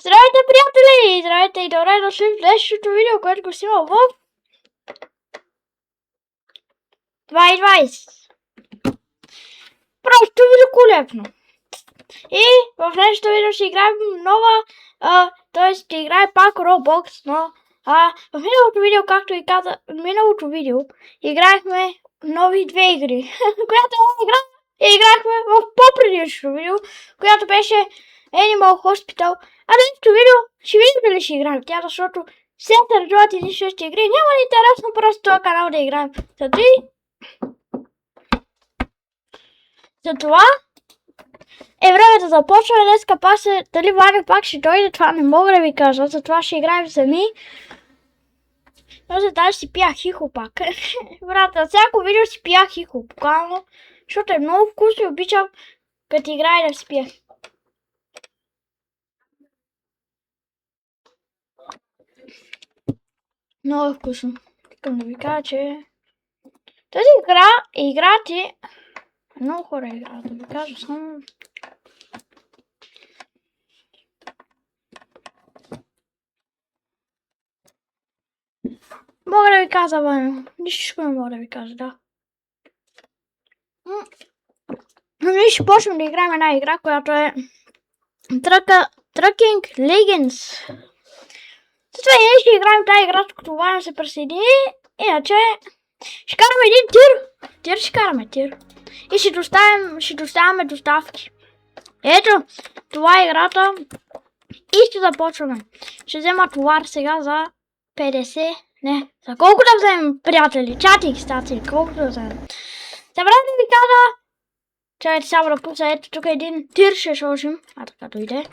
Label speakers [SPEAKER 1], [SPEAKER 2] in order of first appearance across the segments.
[SPEAKER 1] Здравейте, приятели! Здравейте и добре дошли в днешното видео, което го снимам в 2020. Просто великолепно. И в днешното видео ще играем нова, т.е. ще играем пак Roblox, но в миналото видео, както и казах, миналото видео играехме нови две игри, която играхме в по-предишното видео, която беше Animal Hospital. А днешното видео ще видим дали ще играем тя, защото все се раздуват едни същи игри. Няма ли интересно просто този канал да играем? Затова е време да започваме. Днеска дали Ваня пак ще дойде, това не мога да ви кажа, затова ще играем сами. Но за тази си пия хихо пак. Брат, на всяко видео си пия хихо, буквално, защото е много вкусно и обичам като играе да си пия. Много е вкусно. Искам да ви кажа, че тази игра ти много хора играят, да ви кажа само. Мога да ви кажа, Ваня. Нищо не мога да ви кажа, да. Ние ще почнем да играем една игра, която е Trucking Legends. Затова ние ще играем тази игра, като Ваня се присъедини. Иначе ще караме един тир. Ще караме тир. И ще доставяме доставки. Ето, това е играта. И ще започваме. Ще взема товар сега за 50. Не, за колко да вземем, приятели? Чатик, стаци, колко да вземем. Забравя да ви кажа. Чакайте само да пуса, ето тук един тир ще сложим. Така дойде.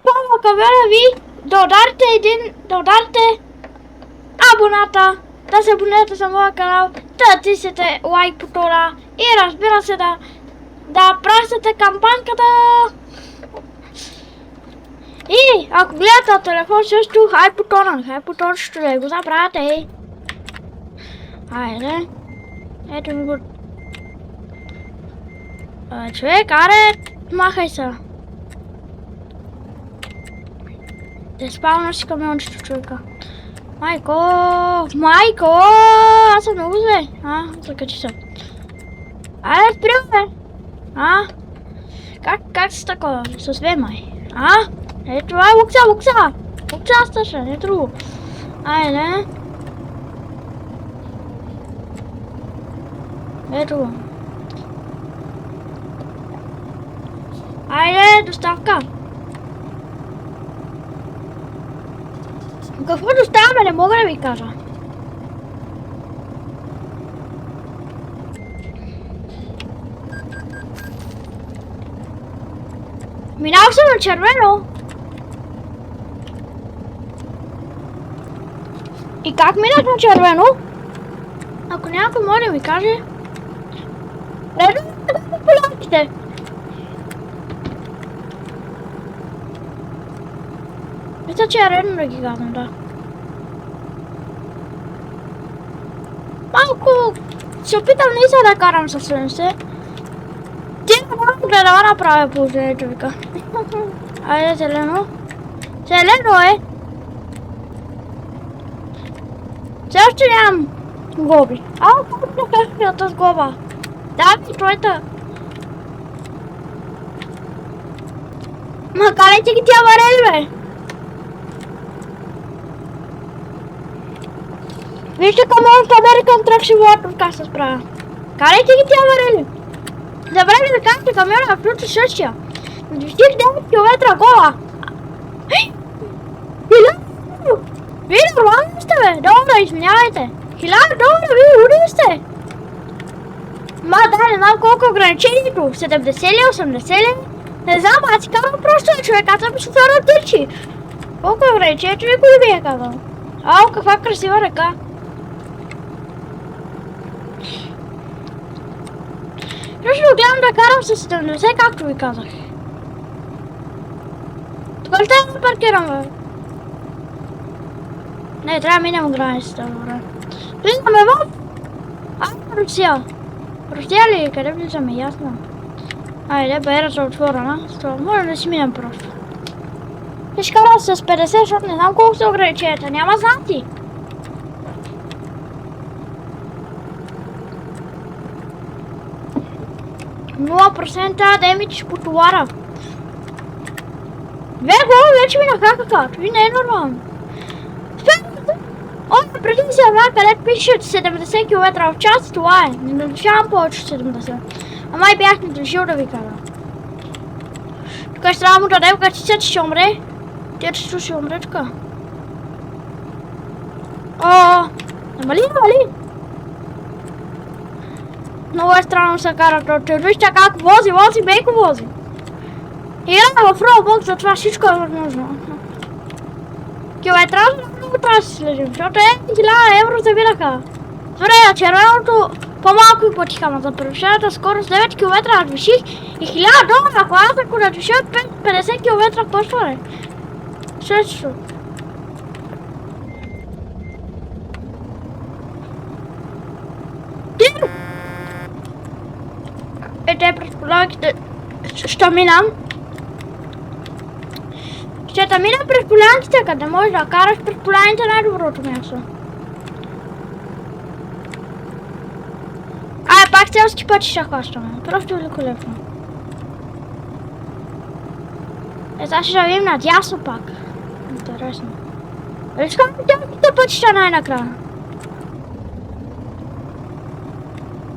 [SPEAKER 1] Помага камера ви да ударите абоната, да се абонирате за моя канал, да натиснете лайк бутона и разбира се да пращате кампанката. И ако гледате на телефон също, хайп бутон ще не го забравяте. Айде. Ето ми го. Човек, аре, махай се. Те спавна си камиончето, човека. Майко, аз съм много зле. Закачи се. Айде, спряме. Как си такова? С две май. Ето, лукса. Лукса стъша, не друго. Айде. Ето го. Айде, доставка. Какво доставяме, не мога да ви кажа. Минал съм на червено. И как минах на червено? Ако някой може да ми каже. Редно да полянките. Мисля, че е редно да ги гадам, да. Малко се опитам наистина да карам със 70. Ти не мога да направя положението, вика. Айде, зелено. Зелено е. Все още нямам глоби. Колко да кажа с глоба? Да, ми твоята. Ма карайте ги тя варели, бе. Вижте камионът American Truck Simulator как се справя. Карайте ги тя варели. Забравили да кажете камиона включи същия. Движих 9 км гола. $1000! Вие нормално сте, бе? Добре, извинявайте. $1000, вие луди сте. Да, не знам колко ограничението. 70 ли, 80 ли? Не знам, аз си казвам просто човек, аз съм шофьор на тирчи. Колко ограничението никой не ви е казал. Каква красива ръка. Ще гледам да карам с 70, както ви казах. Тук ли трябва да паркирам, бе? Не, трябва да минем границата, добре. Влизаме в... Русия. Русия ли? Къде влизаме? Ясно. Айде, бариерата е отворена. Може да си минем просто. Ще кара с 50, защото не знам колко са ограниченията. Няма знаци. Нула процента демидж по товара. Вече ми нахакаха. Това не е нормално. Преди си явя, където пише 70 км в час, това е. Не надушавам повече от 70. Ама и бях надушил да ви кажа. Тук ще трябва да му дадем качица, че ще умре. Тя че ще умре тук. Намали. Много е странно се кара този. Вижте как вози, бейко вози. Играм в Roblox, затова всичко е възможно. Километраж много трябва да си слежим, защото 1000 евро забираха. Добре, червеното по-малко и платиха, но за превишената скорост 9 км надвиших и 1000 $, ако аз ако надвиша 50 км почване. Също. Те предполагате, що минам. Ще да минам през полянките, къде можеш да караш през поляните най-доброто място. Пак селски пъти ще хващаме. Просто великолепно. Сега ще видим надясно пак. Интересно. Искам селските пътища най-накрая.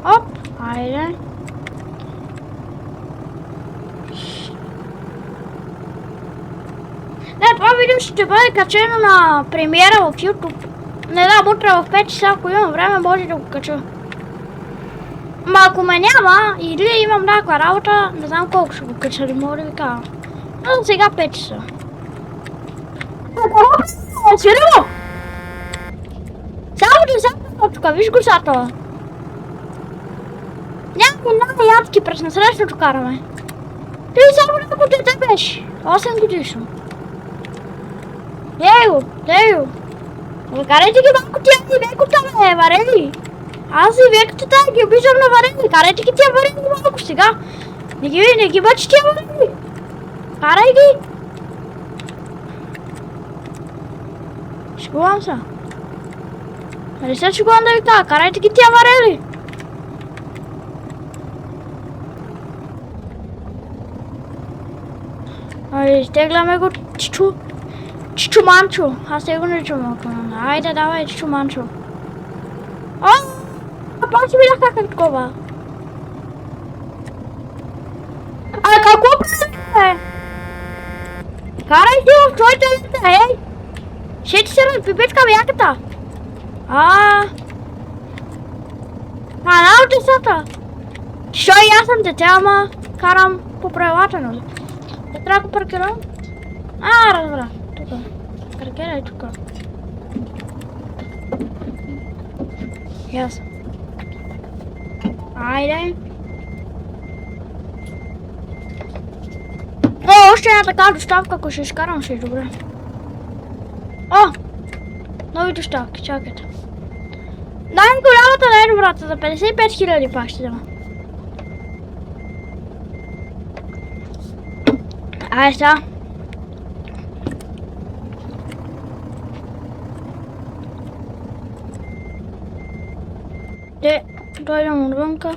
[SPEAKER 1] Оп, айде. Това видео ще бъде качено на премиера в YouTube. Не знам, утре в 5 часа, ако имам време, може да го кача. Ма ако ме няма или имам някаква работа, не знам колко ще го кача, не мога да ви кажа. Но сега 5 часа. Свири го! Само да взема тук, виж го сата. Някакви ядки през насрещното караме. Ти само някакво дете беше. 8 годишно. Део! Карайте ги малко тия векота, бе, варени! Аз и векотата ги обиждам на варени, карайте ги тия варени малко сега! Не ги бъчи тия варени! Карай ги! Шегувам се! Нали се шегувам да ви кажа, карайте ги тия варени! Изтегляме го Чичо Манчо, аз те го наричам. Айде, давай, Чичо Манчо. Пак си видях как такова. Какво правите? Карай си в твоите лента, ей! Ще ти се разпипичкам яката. Нал децата. Що и аз съм дете, ама карам по правилата, нали? Не трябва да го паркирам? Разбра. Тука. Паркирай тука. Ясно. Айде. Още една така доставка, ако ще изкарам, ще е добре. Нови доставки, чакайте. Най-голямата най-добрата, за 55 000 пак ще дам. Айде сега. Дойдем отвънка.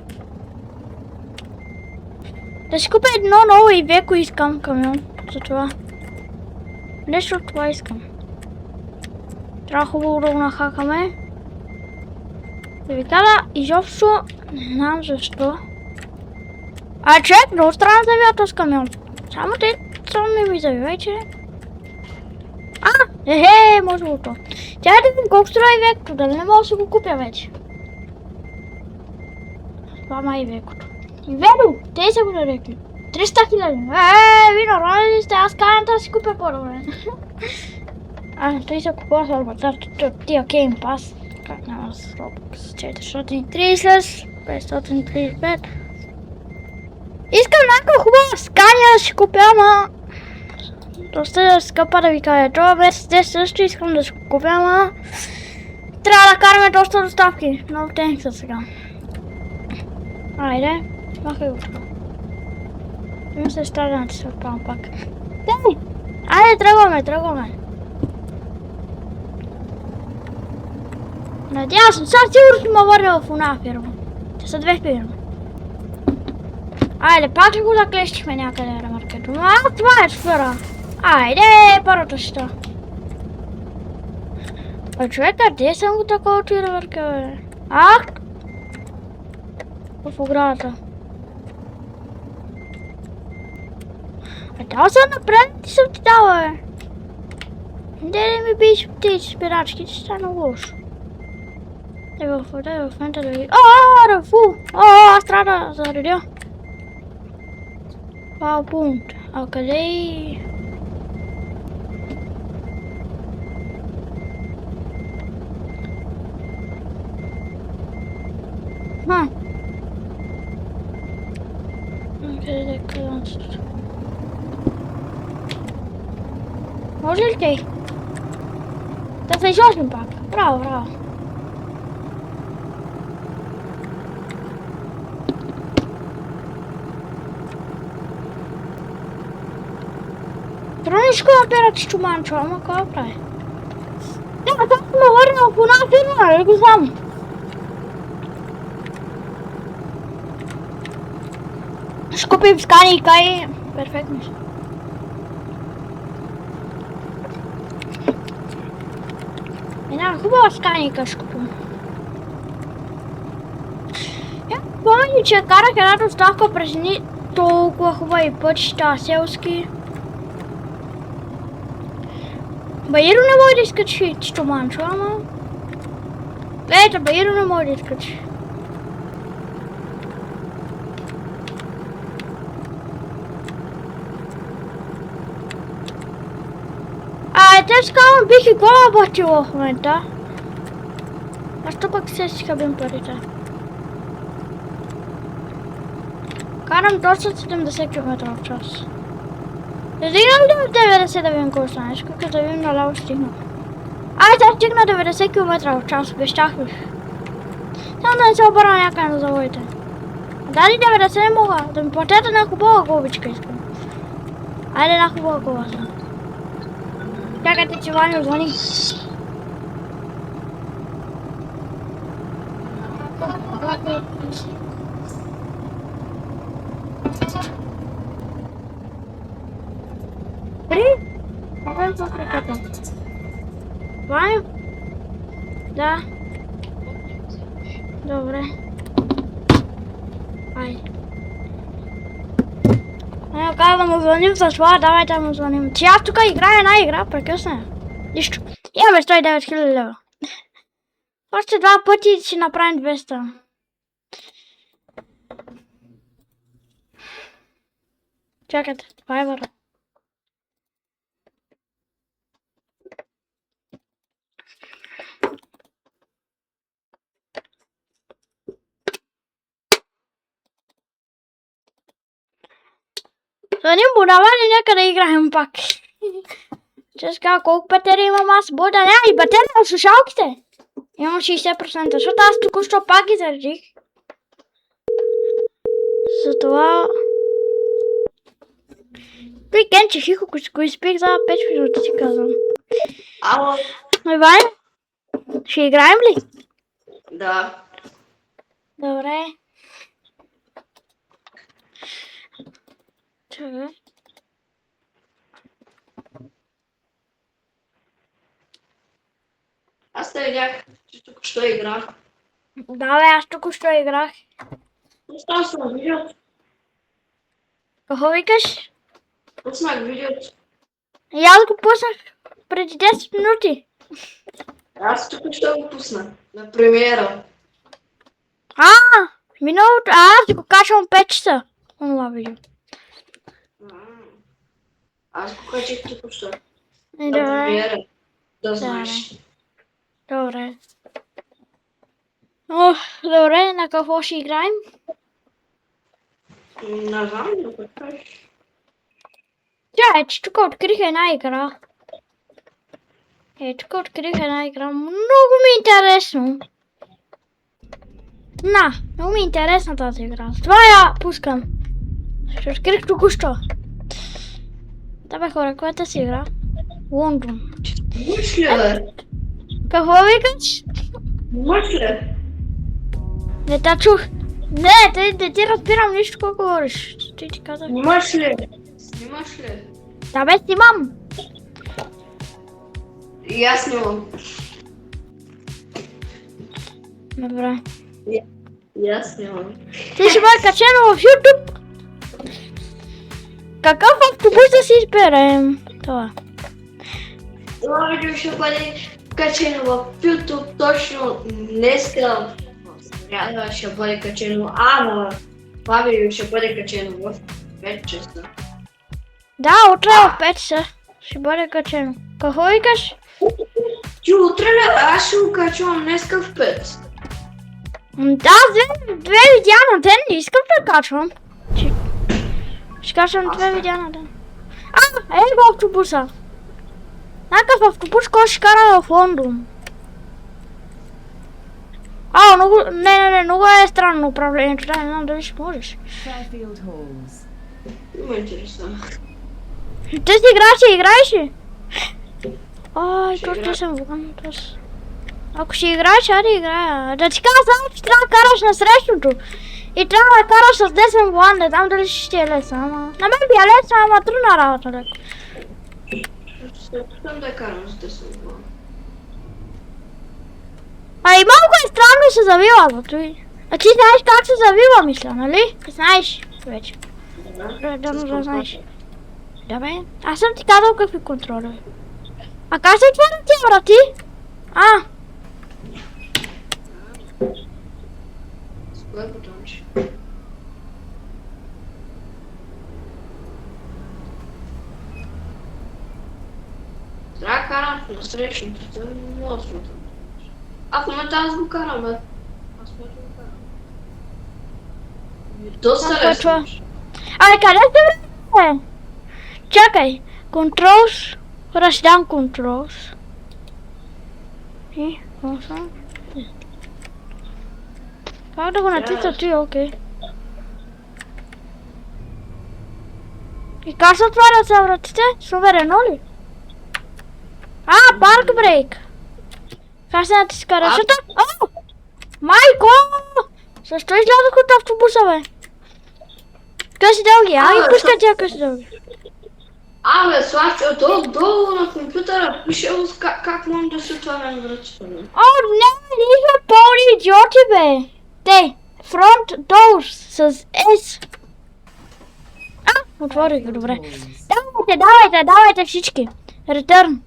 [SPEAKER 1] Да си купя едно ново и веко искам камион. За това. Нещо от това искам. Трябва хубаво да го нахакаме. Да ви кажа, изобщо не знам защо. Човек, много странно завива този камион. Само те не ми завива, че... може го то. Тя да видим колко струва и векото, да не мога да си го купя вече. Това май и векото. И ведо, те са го нарекли. 300 000. Ви нормални ли сте? Аз каням да си купя по-добре. Той се купува с арматар, тия Game Pass. Как няма с Roblox? 430, 535. Искам някаква хубава Scania да си купя, ама... Доста скъпа да ви кажа. Това без те също искам да си купя, ама... Трябва да караме доста доставки. Много тенк са сега. Айде, махай го тук. Имам се страда да ти се отпавам пак. Дай! Ajde, tragao me. Ja sam sad sigurno vrlo FNAF firmu. To su dve firme. Ajde, pak li da kleštiš me някъде на маркето. Това е сфера. Айде, първото ще. А човек, къде съм го такова фейерверка, бе? В оградата. Дал съм напред, ти съм ти дала, бе. Не ми биш птици, спирачки, че стана лошо. Дай в момента да ви... аз трябва да заредя. Пункт. А къде и... Къде да е къдънството? Може ли те? Да се изложим пак. Браво. Троничко напират с чуманчо, ама какво прави? Да, това ме върнал по една фирма, нали го знам? Ще купим сканика и... Перфектно. Една хубава сканика ще купим. Помня, че карах една доставка през ни толкова хубави пътища, селски. Баиро не може да изкачи чуманчо, ама... Ето, Баиро не може да изкачи. Те скавам бих и кола бачила в момента. А що пък се си хабим парите? Карам точно 70 км в час. Не стигнам до 90 да видим колко стане, като да видим наляво стигна. Айде, стигна 90 км в час, обещах ви. Само да не се обърна някъде на заводите. Дали 90 не мога, да ми платят една хубава глобичка искам. Айде една хубава кола сега. Чакайте, че Ваня звъни. Ваня? Да. Добре. Айде. Каза да му звъним с това, давайте да му звъним. Че аз тук играя една игра, прекъсна. Нищо. Имаме 109 000 лева. Още два пъти си направим 200. Чакайте, това е върна. Звъним му, давай нека да играем пак. Че сега колко батерия имам аз? Бода, няма и батерия на слушалките. Имам 60%, защото аз току-що пак ги заредих. Затова... Той Генче Хихо, го изпих за 5 минути, си казвам.
[SPEAKER 2] Ало.
[SPEAKER 1] Иван, ще играем ли?
[SPEAKER 2] Да.
[SPEAKER 1] Добре. Чакай.
[SPEAKER 2] Аз те видях, че току-що играх.
[SPEAKER 1] Да, бе, аз току-що играх.
[SPEAKER 2] Остава съм видеото.
[SPEAKER 1] Какво викаш?
[SPEAKER 2] Пуснах видеото.
[SPEAKER 1] И аз го пуснах преди 10 минути.
[SPEAKER 2] Аз току-що го пуснах. На премиера.
[SPEAKER 1] Миналото, аз го качвам 5 часа. Онова видео.
[SPEAKER 2] Аз го качих току-що. На
[SPEAKER 1] Добре.
[SPEAKER 2] премиера. Да знаеш.
[SPEAKER 1] Добре. Добре, на какво ще играем?
[SPEAKER 2] Не знам да го кажеш.
[SPEAKER 1] Тя че тук открих една игра. Тук открих една игра. Много ми е интересно. Много ми е интересна тази игра. Това я пускам. Ще открих току-що. Да бе хора, която си игра? Лондон.
[SPEAKER 2] Мъж ли, бе?
[SPEAKER 1] Какво викаш?
[SPEAKER 2] Мъж ли?
[SPEAKER 1] Не те чух. Не ти разбирам нищо, какво говориш. Ти казах.
[SPEAKER 2] Снимаш ли? Снимаш ли?
[SPEAKER 1] Да бе, снимам.
[SPEAKER 2] И аз снимам.
[SPEAKER 1] Добре.
[SPEAKER 2] И аз снимам.
[SPEAKER 1] Ти ще бъде качено в YouTube. Какъв автобус да си изберем? Това.
[SPEAKER 2] Това видео ще бъде качено в YouTube точно днеска. Сряда ще бъде качено, ама това видео ще бъде качено в 5 часа.
[SPEAKER 1] Да, утре в 5 часа ще бъде качено. Какво викаш?
[SPEAKER 2] Ти утре ли? Аз ще го качвам днеска в 5.
[SPEAKER 1] Да, две видеа на ден не искам да качвам. Ще качвам две видеа на ден. Ей го автобуса. Някакъв автобус, който ще кара в Лондон. Много... Не, много е странно управлението. Да, не знам дали ще можеш.
[SPEAKER 3] Fairfield Halls.
[SPEAKER 2] Ме интересува.
[SPEAKER 1] Ти си играеш ли? Точно съм вълнен. Ако ще играеш, айде играя. Да ти кажа само, че трябва да караш на срещното. И трябва да караш с десен волан, не знам дали ще е лесно, ама... На мен би е лесно, ама трудна работа, леко.
[SPEAKER 2] Ще опитам да карам с десен волан.
[SPEAKER 1] И малко е странно се завива, зато и... А ти знаеш как се завива, мисля, нали? Знаеш вече. Да знаеш. Да бе, аз съм ти казал какви контроли. А как се отварят тия врати?
[SPEAKER 2] С кое бутонче? Трябва да карам на срещното, това е много смутно. В момента аз го карам, бе. Аз го карам. Доста лесно.
[SPEAKER 1] Къде сте, бе? Чакай. Controls. Хора, ще дам controls. И, какво? Как да го натисна ти, окей. И как се отварят за вратите? Суверено ли? Парк брейк. Как се натиска решата? Майко! Защо излязох от автобуса, бе? Къде си дълги? Пускай тя къде си дълги.
[SPEAKER 2] Славчо, долу на компютъра пише как можем да се отварям вратите.
[SPEAKER 1] Не, ние сме пълни идиоти, бе. Те, front doors с S. Отворих го, добре. Давайте всички. Return.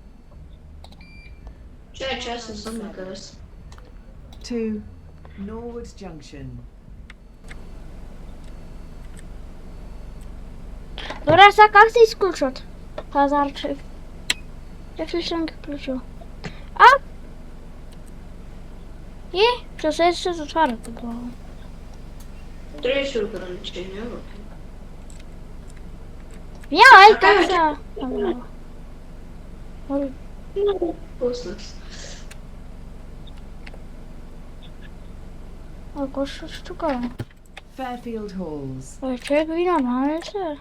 [SPEAKER 2] Че аз не съм на къде си.
[SPEAKER 3] 2 Norwood Junction.
[SPEAKER 1] Добре, сега как се изключват? Пазарче. Как ли съм ги включил? И съседи се затварят.
[SPEAKER 2] 30 ограничения,
[SPEAKER 1] Как са?
[SPEAKER 2] Пуснах.
[SPEAKER 1] Какво ще тук?
[SPEAKER 3] Fairfield Halls.
[SPEAKER 1] Човек ви нормално се.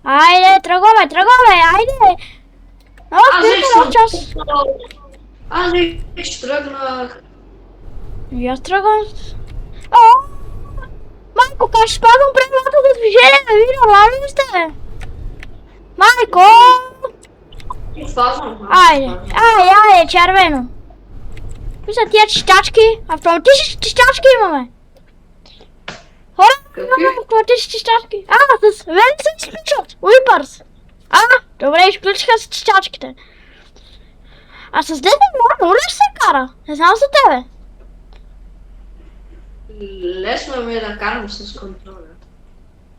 [SPEAKER 1] Айде, тръгваме, айде!
[SPEAKER 2] Аз вече тръгнах.
[SPEAKER 1] И аз тръгвам. Майко, как ще спазвам правилата за движение? Ви нормално сте? Майко! Айде, червено. Кои са тия чистачки? Автоматични чистачки имаме. Хора, имаме автоматични чистачки. С мен се изключват. Уипърс. Добре, изключиха с чистачките. С 10 много ли се кара? Не знам за тебе.
[SPEAKER 2] Лесно ми е да карам с контроля.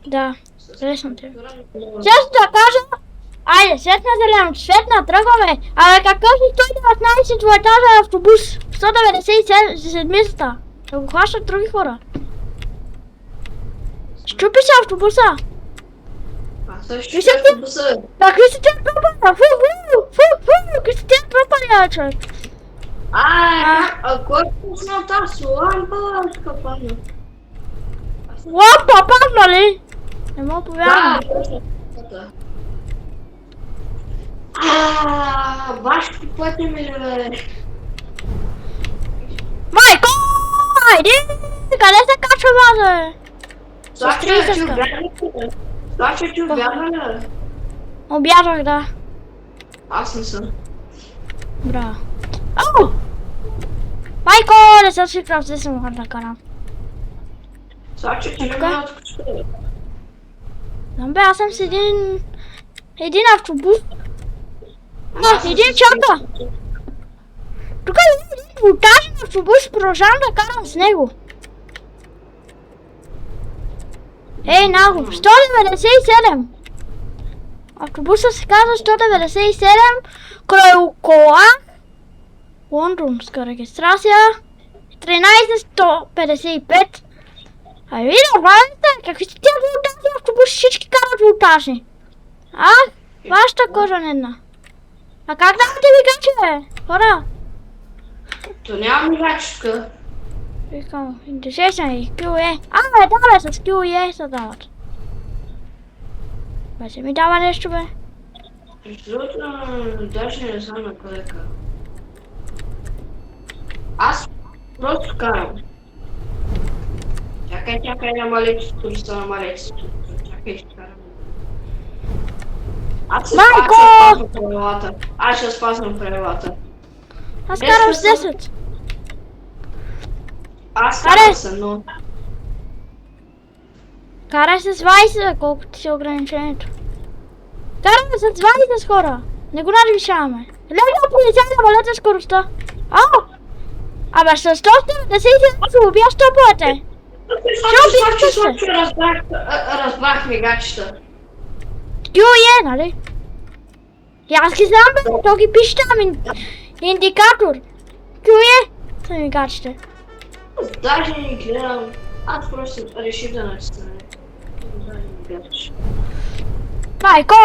[SPEAKER 1] Да, лесно ти е. Често да кажа, айде, светна зелено, светна, тръгваме. Какъв си 119 етажа автобус? 197-та. Да го хващат други хора. Щупи се автобуса.
[SPEAKER 2] Какви са автобуса?
[SPEAKER 1] Какви са тия пропада? Какви са тия пропада, човек?
[SPEAKER 2] Кой е пуснал тази лампа?
[SPEAKER 1] Лампа, падна ли? Не мога повярвам.
[SPEAKER 2] Да. Баш пътя ми бе.
[SPEAKER 1] Майко! Айде! Къде се качва база?
[SPEAKER 2] Слача, ти
[SPEAKER 1] 30
[SPEAKER 2] обядва ли? Слача, ти обядва ли?
[SPEAKER 1] Обядвах, да.
[SPEAKER 2] Аз не съм.
[SPEAKER 1] Браво. Ау! Майко! Не съм си прав, че съм хора да карам.
[SPEAKER 2] Слача, ти
[SPEAKER 1] Така?
[SPEAKER 2] не ме откачва.
[SPEAKER 1] Знам бе, аз съм с един автобус. Един чака. Тук е един двутажен автобус, продължавам да карам с него. Ей, наго, 197. Автобуса се казва 197, край кола, лондонска регистрация, 13155. Ай, ви нормалните, какви са тия двутажни автобуси, всички карат двутажни. Вашата кожа не една. А как давате мигачи, бе? Хора,
[SPEAKER 2] То няма мигачка.
[SPEAKER 1] викам, интересен и QE. Бе, да бе, с QE се дават. Бе, се ми дава нещо, бе.
[SPEAKER 2] Между другото, даже не знам на къде карам. Аз просто карам. Чакай, няма лекцията, туриста на лекцията. Чакай, ще карам. Аз ще
[SPEAKER 1] Майко!
[SPEAKER 2] спазвам правилата. Аз ще спазвам правилата.
[SPEAKER 1] Аз карам с 10.
[SPEAKER 2] Аз
[SPEAKER 1] Аре!
[SPEAKER 2] карам се, но...
[SPEAKER 1] Карай с 20, колкото си ограничението. Караме с 20 хора. Не го надвишаваме. Лега полицай да валете скоростта. Ау! Абе, с 197 се убия 100 пъти.
[SPEAKER 2] Слачо, разбрах мигачета.
[SPEAKER 1] QE, нали? И аз ги знам, бе, то ги пише там индикатор. QE са мигачите.
[SPEAKER 2] Даже не гледам. Аз просто реших да натисна.
[SPEAKER 1] Майко,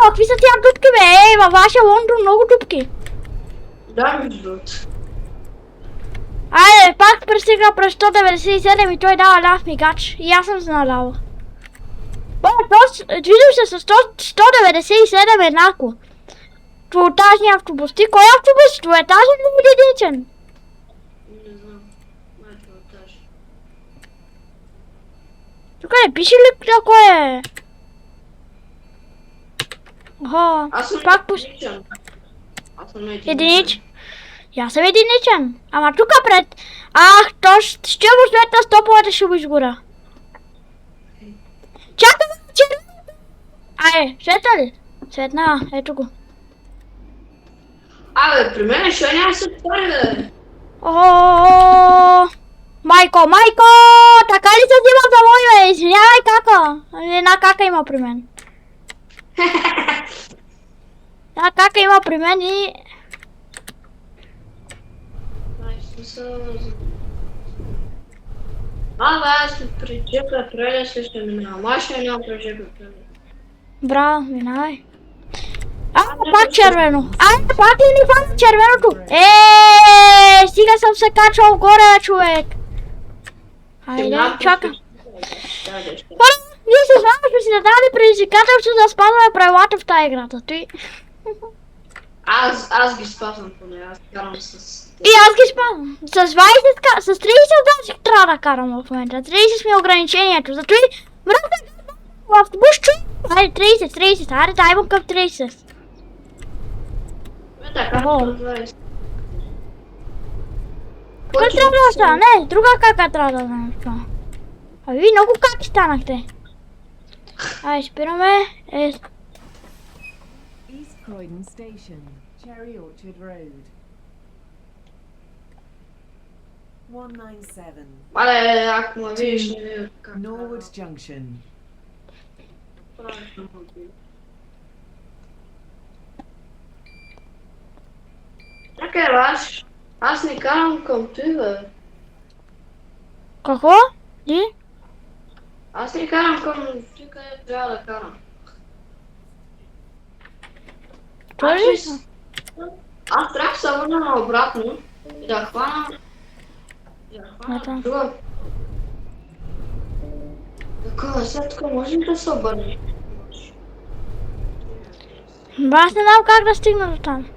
[SPEAKER 1] какви са тия дупки, бе? Ей, във вашия Лондон много дупки.
[SPEAKER 2] Да, между другото.
[SPEAKER 1] Айде, пак пристигна през 197 и той дава ляв мигач. И аз съм зналява. Движим се с 197 еднакво. Двуетажни автобус. Ти кой автобус? Двуетажен или единичен?
[SPEAKER 2] Не знам. Майко, даже.
[SPEAKER 1] Тук не пише ли кой е? Охо,
[SPEAKER 2] Аз съм
[SPEAKER 1] пак
[SPEAKER 2] единичен. Аз съм
[SPEAKER 1] единичен. И аз съм единичен. Ама тук пред... то ще му светна 100 пъти ще го изгоря. Чакай, червено! Светна ли? Светна, ето го.
[SPEAKER 2] Абе, при мен ще няма се отвори, бе.
[SPEAKER 1] Охо! Майко! Така ли се взима за мой, бе? Извинявай, кака. Една кака има при мен. Една кака има при мен и...
[SPEAKER 2] Абе, аз при джепа преля също минавам. Машина няма при джепа преля.
[SPEAKER 1] Браво, минавай. Пак червено. Пак ли ни фана червеното? Стига съм се качвал горе, бе, човек. Айде, чакай. Хора, ние се знаме, че си дадали предизвикателство да спазваме правилата в тази играта. Той...
[SPEAKER 2] Аз ги спазвам поне, аз карам с...
[SPEAKER 1] И аз ги спазвам. С 20, с 30 даже трябва да карам в момента. 30 сме ограничението. Зато и мръзна в автобус чуй. Айде, 30. Айде, дай му към 30.
[SPEAKER 2] Така,
[SPEAKER 1] Охо.
[SPEAKER 2] 20.
[SPEAKER 1] Кой трябва да остана? Не, друга кака трябва да знам. Вие много каки станахте. Айде, спираме.
[SPEAKER 3] East Croydon Station, Cherry Orchard Road. 197.
[SPEAKER 2] Мале, ако ме видиш, не видиш как.
[SPEAKER 3] Norwood Junction.
[SPEAKER 2] Чакай, аз не карам към той, бе.
[SPEAKER 1] Какво? Ди?
[SPEAKER 2] Аз не карам към той, къде трябва да карам.
[SPEAKER 1] Той ли?
[SPEAKER 2] Аз трябва да се върна наобратно и да хвана...
[SPEAKER 1] Ето.
[SPEAKER 2] друга. Такова, след това може ли да се обърне?
[SPEAKER 1] Аз не знам как да стигна до там.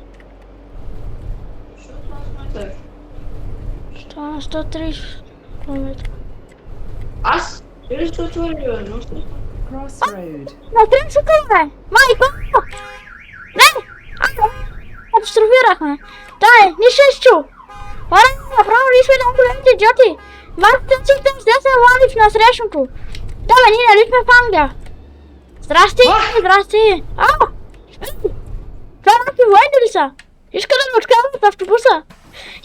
[SPEAKER 1] Това на 130 км.
[SPEAKER 2] Аз? Или ще отвори, бе, но ще...
[SPEAKER 3] Crossroad.
[SPEAKER 1] На 30 км! Майко! Не! Катастрофирахме. Дай, нищо не чу. Хора, направо ли сме там големите идиоти? Марката си там се валиш на срещното. Да, бе, ние нали сме в Англия? Здрасти, здрасти. Това някакви военни ли са? Иска да ме откарат в автобуса.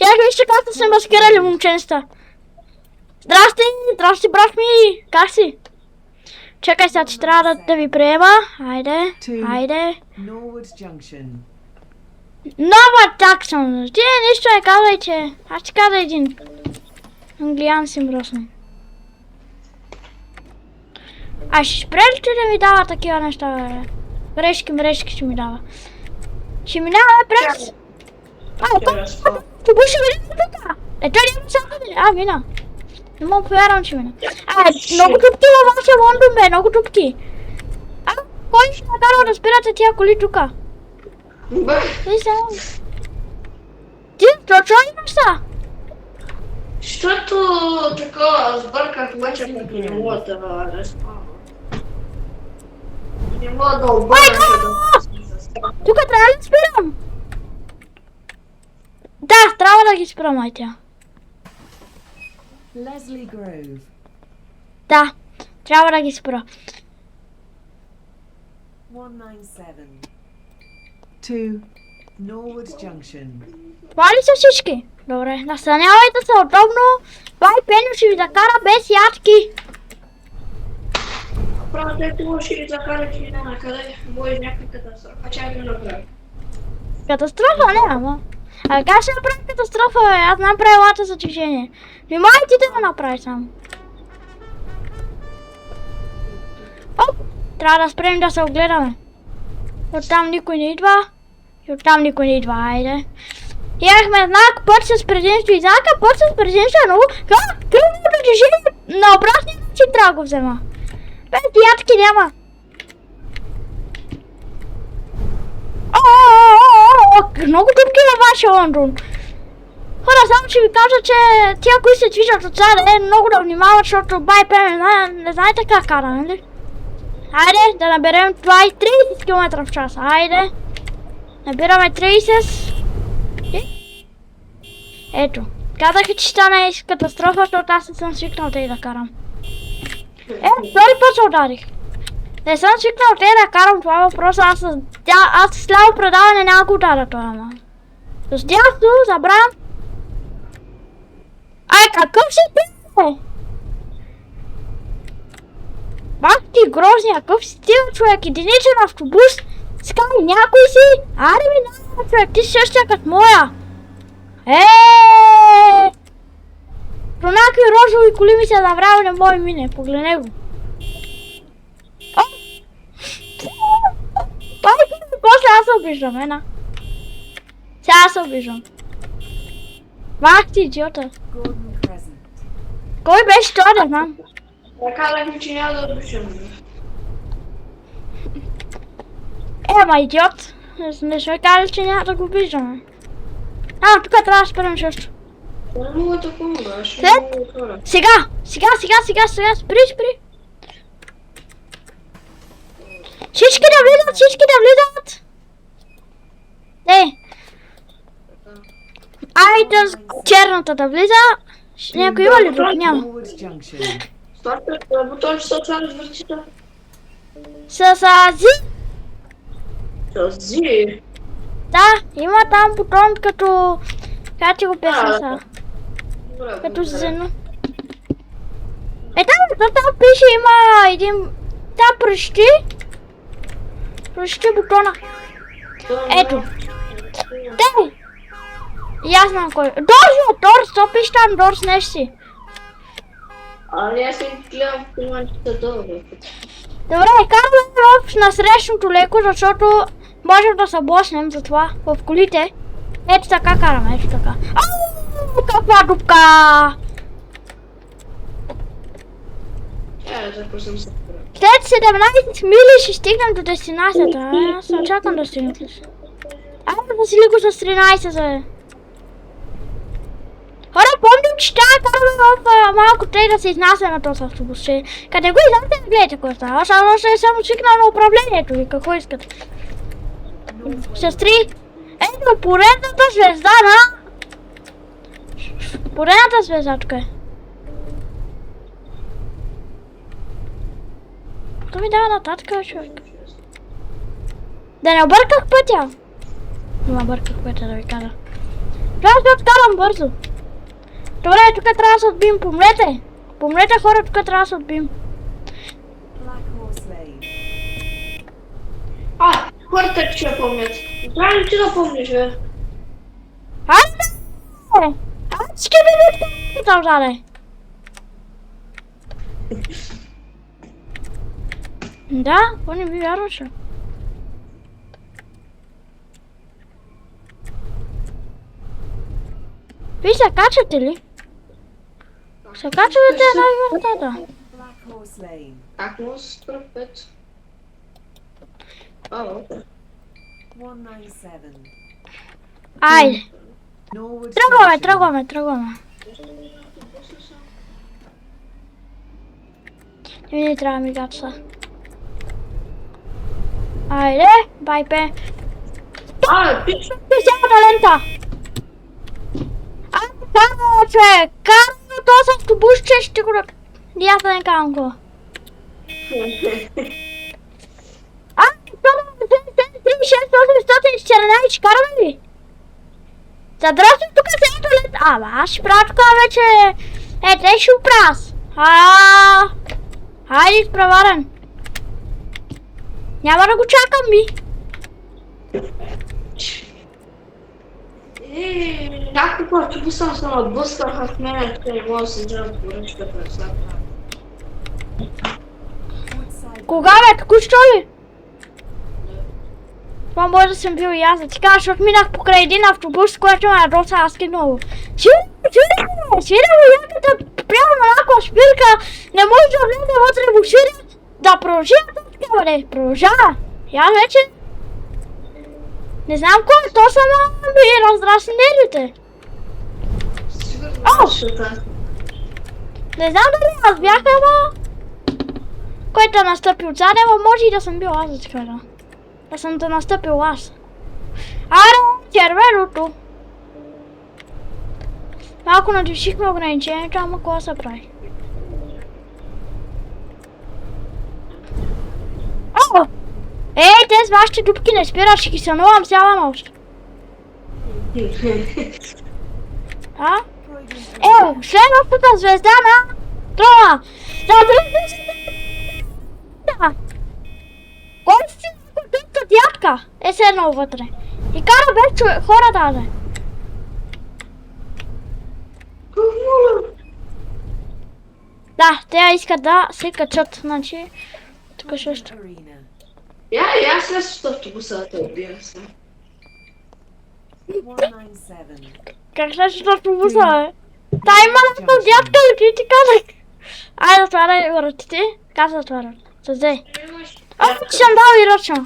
[SPEAKER 1] Я вижте как са се маскирали момченста. Здрасти, здрасти брат ми. Как си? Чакай сега, че трябва да ви приема. Хайде, хайде.
[SPEAKER 3] Norwood Junction.
[SPEAKER 1] Нова такса. Ти нищо не казвайте. Аз ще каза един. Англиян си мръсна. А ще спре ли ти да ми дава такива неща, бе? Мрешки ще ми дава. Ще минаваме през... Автобус ще мине тук. Той няма всякъде. Мина. Не мога повярвам, че мина. Много тупки във вашия Лондон, бе. Много тупки. Кой ще накарва да спирате тия коли тука? Виж само. Ти, защо имаш са?
[SPEAKER 2] Защото така сбърках мъча, пък не мога да разпавам. Не мога да обърна да...
[SPEAKER 1] Тук трябва ли да спирам? Да, трябва да ги спирам, ай тя.
[SPEAKER 3] Leslie Grove.
[SPEAKER 1] Да, трябва да ги спра.
[SPEAKER 3] 197. 2. Norwood Junction.
[SPEAKER 1] Това ли са всички? Добре, настанявайте се удобно. Бай Пеню ще ви закара без ядки.
[SPEAKER 2] Правда, ето ще ви закара ти някъде. Може някаква катастрофа. Чай да направя.
[SPEAKER 1] Катастрофа не, ама. Как ще направи катастрофа, бе? Аз знам правилата за движение. Внимай ти да го направи само. Оп! Трябва да спрем да се огледаме. Оттам никой не идва. И оттам никой не идва, айде. Имахме знак, път с предимство и знака, път с предимство е много... Кръвното движение на обратния начин трябва да го взема. Без ядки няма. Много дупки във вашия Лондон. Хора, само ще ви кажа, че тия, които се движат отзад, е много да внимават, защото бай Пен не знаете как кара, нали? Хайде, да наберем 30 км в час. Хайде. Набираме 30. Ето. Казах, че стане катастрофа, защото аз не съм свикнал тъй да карам. Втори път се ударих. Не съм свикнал тъй да карам, това е въпрос. Аз с ляво предаване няма го ударя това, ама. С дясно забравям. Какъв си ти, бе? Бах ти грозни, какъв си ти, човек? Единичен автобус. Скай някой си. Аре ми няма, човек, ти си същия като моя. Про някакви розови коли ми се направи, не мога мине, погледне го. После аз се обиждам, една. Сега се обиждам. Мах ти, идиота.
[SPEAKER 3] Gordon Crescent.
[SPEAKER 1] Кой беше това, да знам?
[SPEAKER 2] Казах ми, че няма да обичам.
[SPEAKER 1] Ама идиот. Не сме казали, че няма да го обиждаме. Тук трябва да спрем също.
[SPEAKER 2] Не мога да помогаш.
[SPEAKER 1] Сега, спри. Всички да влизат. Айде с черната да влиза. Някой има ли друг? Няма.
[SPEAKER 3] Norwood Junction.
[SPEAKER 2] Стартът бутон, че се отваря с въртите.
[SPEAKER 1] С зи.
[SPEAKER 2] С зи.
[SPEAKER 1] Да, има там бутон като... Как ти го песна сега? Като зено. Там пише, има един... Там прощи бутона. Ето. Дай! И аз знам кой. Дорс, то пише там Дорс нещо си.
[SPEAKER 2] Аз си гледам в климатите добре.
[SPEAKER 1] Добре, караме на срещното леко, защото можем да се блъснем за това в колите. Ето така караме, ето така. Каква дупка!
[SPEAKER 2] Започвам се.
[SPEAKER 1] След 17 мили ще стигнем до дестинацията. Аз не чакам да стигнем. Айде да си леко с 13 за... Хора, помним, че тя казва в малко тъй да се изнася на този автобус. Къде го изнася, не гледайте какво става. Аз още не съм свикнал на управлението ви. Какво искате? Сестри, ето поредната звезда на... Поредната звезда тук е. Какво ми дава нататък, човек? Да не обърках пътя. Не обърках пътя, да ви кажа. Трябва да откарам бързо. Добре, тук трябва да се отбим. Помнете. Помнете, хора, тук трябва да се отбим.
[SPEAKER 3] Black Horse Lane.
[SPEAKER 2] Хората ще помнят. Трябва ли ти да помниш, бе?
[SPEAKER 1] Айде! Аз ще ви видя там, жале. Да, какво не ви вярваше? Вие се качате ли? Се качвате на вратата.
[SPEAKER 3] Black Horse Lane.
[SPEAKER 2] Как му с пръв път? Окей.
[SPEAKER 3] 197.
[SPEAKER 1] Айде.
[SPEAKER 3] Norwood
[SPEAKER 1] Тръгваме,
[SPEAKER 3] Junction.
[SPEAKER 1] тръгваме, тръгваме. Не трябва ми гапса. Айде, байпе.
[SPEAKER 2] Пич!
[SPEAKER 1] Специалната лента! Казвам, човек! Казвам, този автобусче ще го... И аз да не казвам го. Това да 614, караме ли? Задръжте тук седето лента. Аз ще правя тук вече... те ще оправя. Хайде, изпреварен. Няма да го чакам ми.
[SPEAKER 2] Няколко автобуса съм отблъскаха в мене, че не мога да се взема поръчката.
[SPEAKER 3] Woodside.
[SPEAKER 1] Кога бе? Току-що ли? Това може да съм бил и аз, да ти кажа, защото минах покрай един автобус, който ме ядоса адски много. Свири му яката прямо на някаква спирка, не може да влезе вътре в буксирят, да продължи така, бъде, продължава. И аз вече... Не знам кой, то само ми раздрасни нервите. Не знам дали аз бях, ама... Който е настъпил отзаде, ама може и да съм бил аз, да ти кажа. Да съм те настъпил аз. Аре, червеното! Малко надвишихме ограничението, ама какво се прави? О! Ей, те с вашите дупки не спират, ще ги сънувам цяла нощ. А? Ево, следващата звезда на... Трома! Да! Кой си дупка дядка? Е седнал вътре. И кара без хора даже. Да, те искат да се качат, значи... Тук също.
[SPEAKER 3] Arena.
[SPEAKER 2] И аз следващото автобуса да те убия се.
[SPEAKER 3] 197.
[SPEAKER 1] Как следващото автобуса, бе? Та има някакъв дядка ли ти казах? Айде да отваряй вратите. Как се отварят? С две. Че съм дал и ръчна.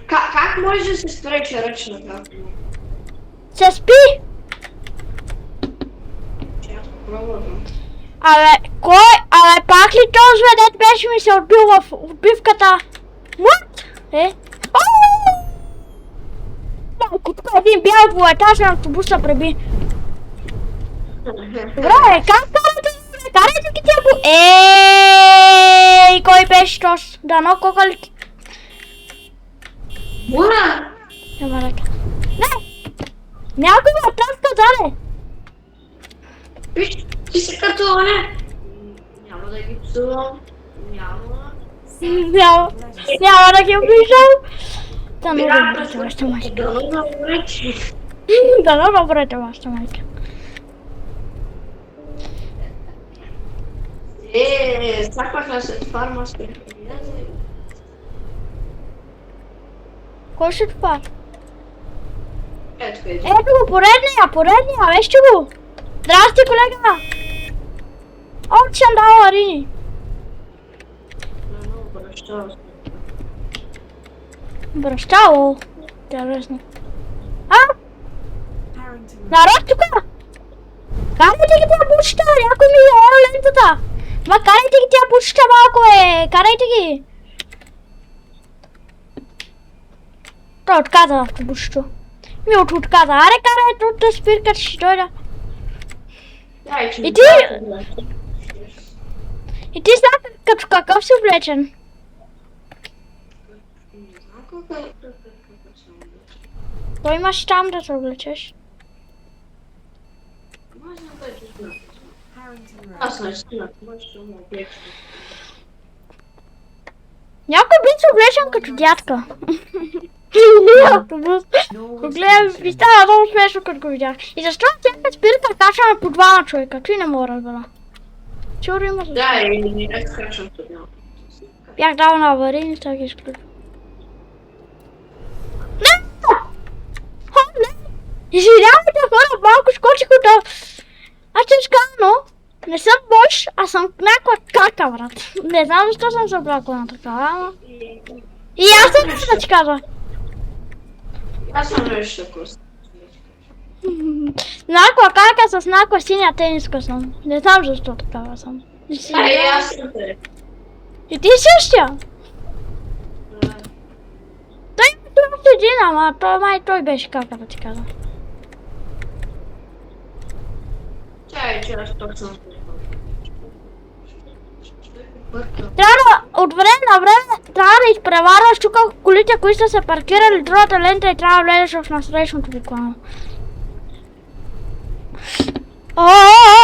[SPEAKER 2] Как може да се спрече ръчната?
[SPEAKER 1] Се спи! Абе, кой? Абе, пак ли този ведет беше ми се отбил в отбивката? What? Малко тук един бял двуетажен автобуса преби. Добре, как карате? Карайте ги тия по... Ей, кой беше този? Дано кокалки.
[SPEAKER 2] Буна!
[SPEAKER 1] Няма ръка. Не! Някой ме тъска, даде!
[SPEAKER 2] Виж, ти си като не. Няма да ги псувам. Няма.
[SPEAKER 1] Няма да ги обиждам. Да, много добре, вашата майка. Да, много добре, вашата майка.
[SPEAKER 2] Сакваха след фарма с
[SPEAKER 1] Кой ще това?
[SPEAKER 2] Ето къде.
[SPEAKER 1] Ето го, поредния, вижте го! Здрасти, колега! Ovo ti sam dao Arini. Bro, šta je ovo? Interesno. A?
[SPEAKER 3] Harrington Road.
[SPEAKER 1] Народ тук! Карайте ги тя бучета, някой ми е лентата! Ма карайте ги тя бучета малко, карайте ги! Той отказа автобусчето. Ми отказа. Аре, карай тут да спирка, че ще дойда. И ти сега като какъв си облечен? Той имаш там да се облечеш.
[SPEAKER 3] Harrington Road.
[SPEAKER 2] Аз не стигнах, може да му облече.
[SPEAKER 1] Някой би се облечен като дядка. Автобус.
[SPEAKER 3] Norwood
[SPEAKER 1] Гледам, ми
[SPEAKER 3] Junction.
[SPEAKER 1] става много смешно като го видях. И защо всяка спирка качваме по двама човека? Той не мога да разбера. Чуро има за...
[SPEAKER 2] Да, и не скачам тук.
[SPEAKER 1] Бях дал на аварийни, сега ги изключвам. Не! О, не! Извинявайте хора, малко скочих от... Аз ще скано. Не съм бош, а съм някаква кака, брат. Не знам защо съм се облякла на такава, ама... И аз съм да ти кажа.
[SPEAKER 2] Аз съм нещо такова.
[SPEAKER 1] Някаква кака с някаква синя тениска съм. Не знам защо такава съм.
[SPEAKER 2] Да, и аз съм те.
[SPEAKER 1] И ти същия? Той има още един, ама той беше кака, да ти кажа.
[SPEAKER 2] Чай, че аз тук съм.
[SPEAKER 1] Трябва да, от време на време, трябва да изпреварваш тук колите, които са се паркирали другата лента и трябва да влезеш в насрещното буквално.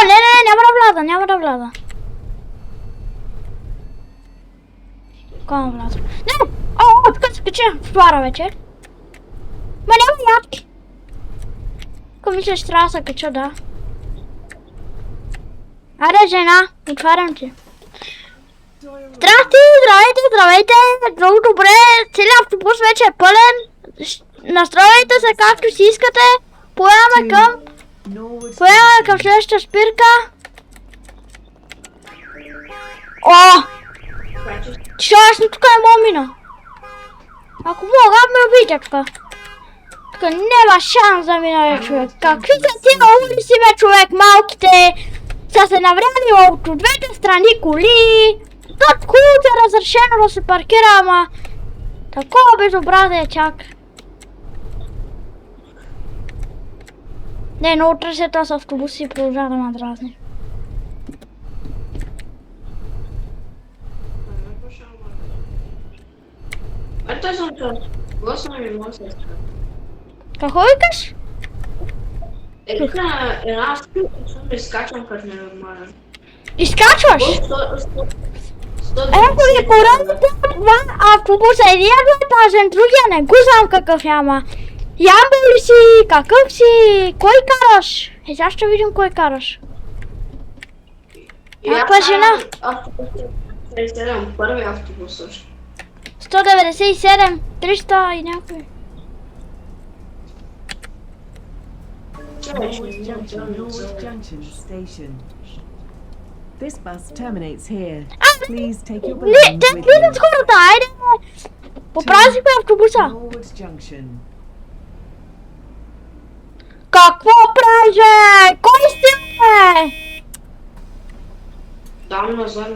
[SPEAKER 1] Не, няма да вляза. Буквално вляза. Не! Тук се кача в твара вече. Ма няма ядки. Ако мисля, че трябва да се кача, да. Аре, жена, отварям ти. Здрасти, здравейте! Много добре, целият автобус вече е пълен. Настроите се както си искате. Поемаме към следващата спирка. О! Чашно, тук е момина. Ако мога, ме обидя тук. Тук няма шанс да минае човек. Какви са тия улици, бе, човек, малките? Са се навряли от двете страни коли. Tot хубаво е разрешено да се паркира, ама такова безобразие чак. Не, но утре се това с автобуси и продължава да ме дразни.
[SPEAKER 2] Ето съм част. Гласна ми моя сестра.
[SPEAKER 1] Какво викаш?
[SPEAKER 2] Тук на една спилка съм изкачвам като ненормален.
[SPEAKER 1] Изкачваш? Ако ви поредите от два автобуса, едият е пазен, другия не го знам какъв яма. Ямбо ли си? Какъв си? Кой караш? Сега ще видим кой караш. Някаква жена.
[SPEAKER 2] Автобус 37, първи автобус също.
[SPEAKER 1] 197, 300 и някой.
[SPEAKER 3] Norwood Junction Station. This bus terminates here. Please take your
[SPEAKER 1] Не,
[SPEAKER 3] belongings
[SPEAKER 1] те
[SPEAKER 3] with
[SPEAKER 1] влизат
[SPEAKER 3] you.
[SPEAKER 1] хората, айде! Поправихме автобуса.
[SPEAKER 3] Norwood Junction.
[SPEAKER 1] Какво правиш, бе? Кой сте, бе?
[SPEAKER 2] Там назад.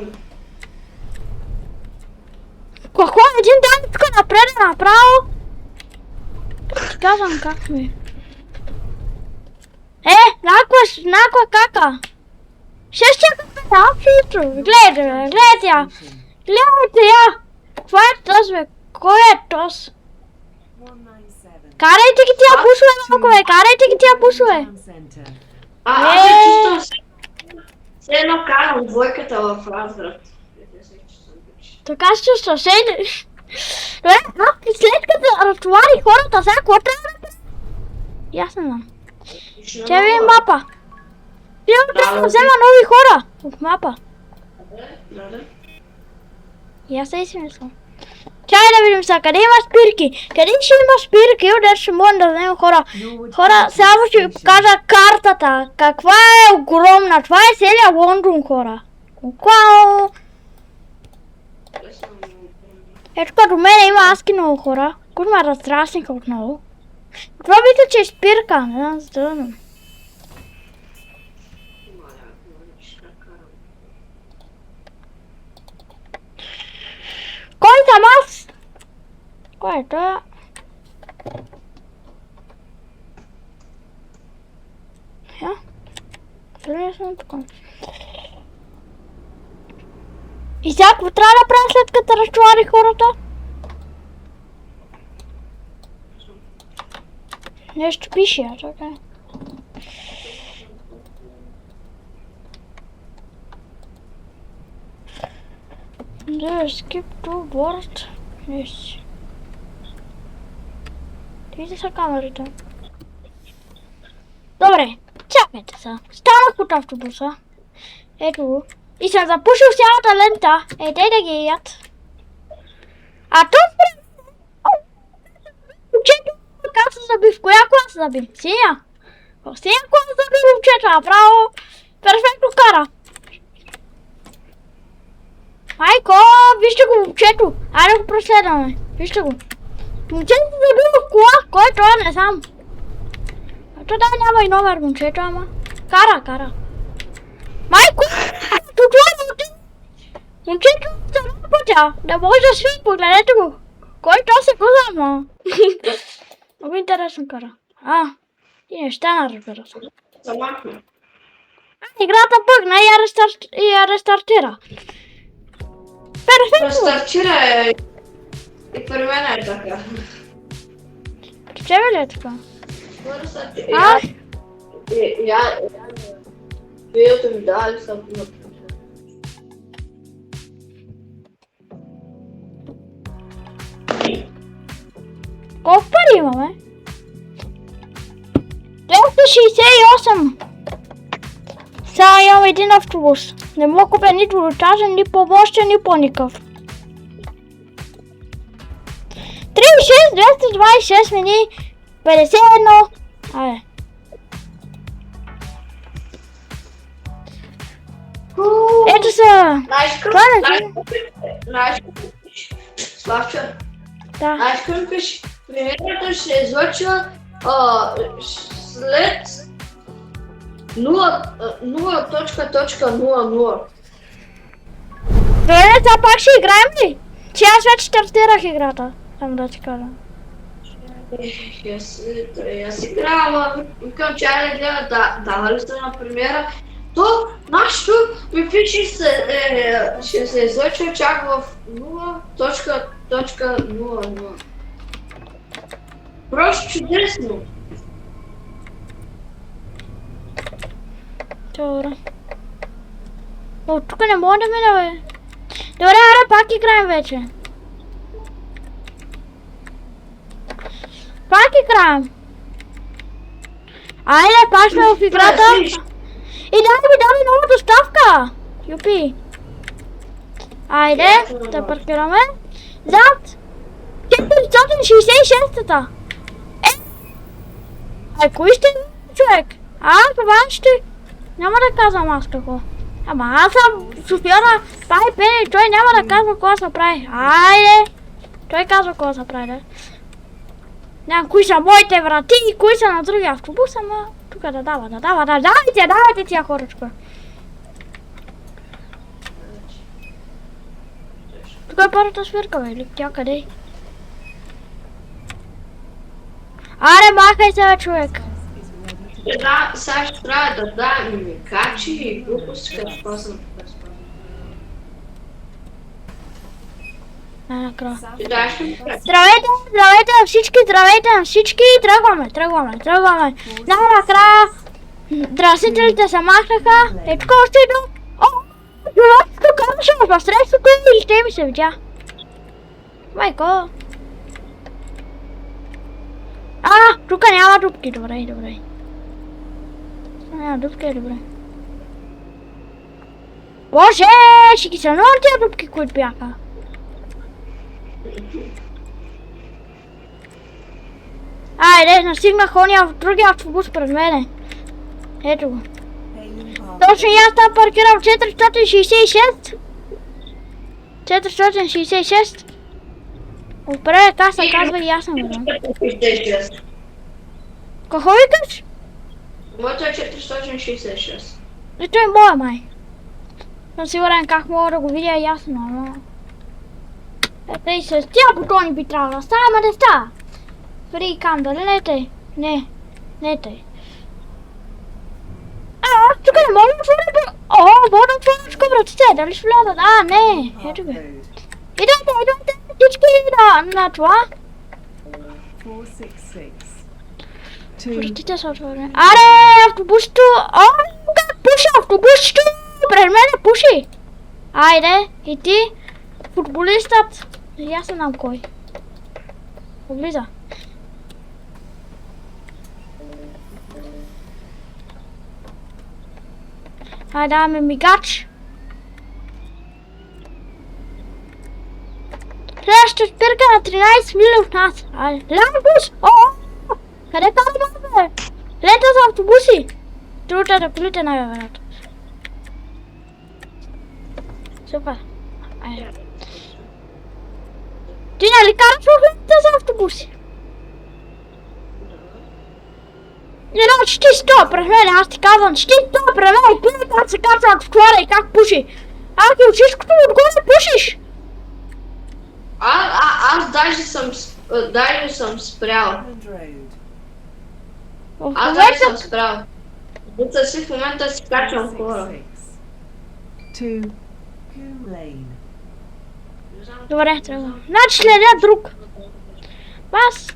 [SPEAKER 1] Какво? Един ден тук напред направо? Ти казвам как ми. Някаква кака. Ще чакаме абсолютно. Гледайте я. Гледайте я. Това е тъс, бе. Кой е тъс?
[SPEAKER 3] 197.
[SPEAKER 1] Карайте ги тия бусове, малко, бе. Карайте ги тия бусове.
[SPEAKER 3] Town Centre.
[SPEAKER 2] Аз се чувствам все едно карам двойката в Разград.
[SPEAKER 1] Така се чувства. Добре, след като разтовари хората, сега какво трябва да правим? И аз не знам. Ще видим мапа. Трябва да взема нови хора от мапа. И аз се измислям. Чай да видим сега, къде има спирки? Къде ще има спирки, къде ще можем да вземем хора? Хора, само ще ви покажа картата. Каква е огромна. Това е целият Лондон, хора. Куау! Ето като мене има адски много хора, които ме разтрасниха отново. Това мисля, че е спирка, не знам за това. Кой съм аз? Кой е това? Я? Къде съм тук? И сега какво трябва да правя след като разчувари хората? Нещо пише, а чакай. Да, skip to board. Yes. Видите са камерите. Добре, чакайте са. Станах от автобуса. Ето го. И съм запушил цялата лента. Ей, да ги яд. А тук момчето как се заби? В коя класа заби? Синя? В синя класа заби момчето. Направо перфектно кара. Майко, вижте го момчето. Айде го преследваме. Вижте го. Момчето се заби в кола. Кой е това? Не знам. Ето да няма и номер момчето, ама. Кара. Майко! Момчето се пътя. Не може да свири, погледнете го. Кой то се казва, ама? Много интересно кара. И неща не разбира се. Играта бъгна и я рестартира. Перфектно!
[SPEAKER 2] Рестартира и при мен е така.
[SPEAKER 1] При тебе ли е така?
[SPEAKER 2] Видеото ми дали съм на
[SPEAKER 1] колко пари имаме? 268. Сега имам един автобус. Не мога да купя нито ротажен, ни по-мощен, ни по-никакъв. 36, 226 мини, 51. Айде. Ето са.
[SPEAKER 2] Славча.
[SPEAKER 1] Да.
[SPEAKER 2] Знаеш какво пише? Премиерата ще се излъчва след 0.00.
[SPEAKER 1] Добре, сега пак ще играем ли? Че аз вече стартирах играта. Само да ти кажа.
[SPEAKER 2] Аз играла, викам, че айде гледа, дава ли сте на премиера? То, нашето ми пише ще се излъчва чак в 0.00. Просто чудесно!
[SPEAKER 1] Добре. О, тук не мога да мина, бе. Добре, аре, пак играем вече. Пак играем. Айде, пак сме в играта. И дай ми дай нова доставка. Юпи. Айде, да паркираме. Зад 466-та. Кой ще човек? Това ще... Няма да казвам аз какво. Ама аз съм шофьора, прави пени, той няма да казва какво се прави. Айде! Той казва какво се прави, да. Нямам кои са моите врати и кои са на другия автобус, ама тук да дава. Давайте тия хоричка. Тук е първата свирка, бе, или тя къде е? Аре, махай се, бе, човек.
[SPEAKER 2] Сега ще трябва да дам имикачи и глупости, като спасам.
[SPEAKER 1] Здравейте на всички, тръгваме. Накрая драсителите се махнаха. Тук още едно. Тук караше в средството и ще ми се видя. Майко. Тук няма дупки, добре. Няма дупки, добре. Боже, ще ги са много тия дупки, които бяха. Айде, настигнах ония в другия автобус пред мене. Ето го. Точно и аз там паркирам 466. 466. Отпред каса казва и аз съм видам.
[SPEAKER 2] 466.
[SPEAKER 1] Какво викаш?
[SPEAKER 2] Моето е 466.
[SPEAKER 1] И той е моя май. Съм сигурен как мога да го видя ясно, но... Ето и с тия бутони би трябвало да става, ама не става. Фрикам, дали не тъй? Не, не тъй. Аз тук не мога да вляза. О, мога да вляза, братите, дали ще влязат? А, не, ето бе. Идемте, всички на това.
[SPEAKER 3] 466.
[SPEAKER 1] Вратите са отворени. Аре, автобусто! О, как пуши автобусто! Пред мене пуши! Айде, и ти, футболистът. И аз не знам кой. Облиза. Айде, даваме мигач. Следващата спирка на 13 мили от нас. Айде, ламбус! О! Къде караме, бе? Лента за автобуси! Другата да колите най-вероятно. Супер. Айде. Ти нали караш в лента за автобуси? Не, значи ти стоя пред мен, аз ти казвам, че ти стоя пред мен и гледай как се качва от вклада и как пуши. Аз ги учиш като отгоре пушиш.
[SPEAKER 2] Аз даже съм спрял.
[SPEAKER 3] Hammond Road.
[SPEAKER 1] В
[SPEAKER 2] Аз даже съм
[SPEAKER 1] момента...
[SPEAKER 2] спрял. Буца си в момента си качвам хора.
[SPEAKER 3] 466. To Coombe Lane.
[SPEAKER 1] Добре, трябва. Значи следя друг. Бас.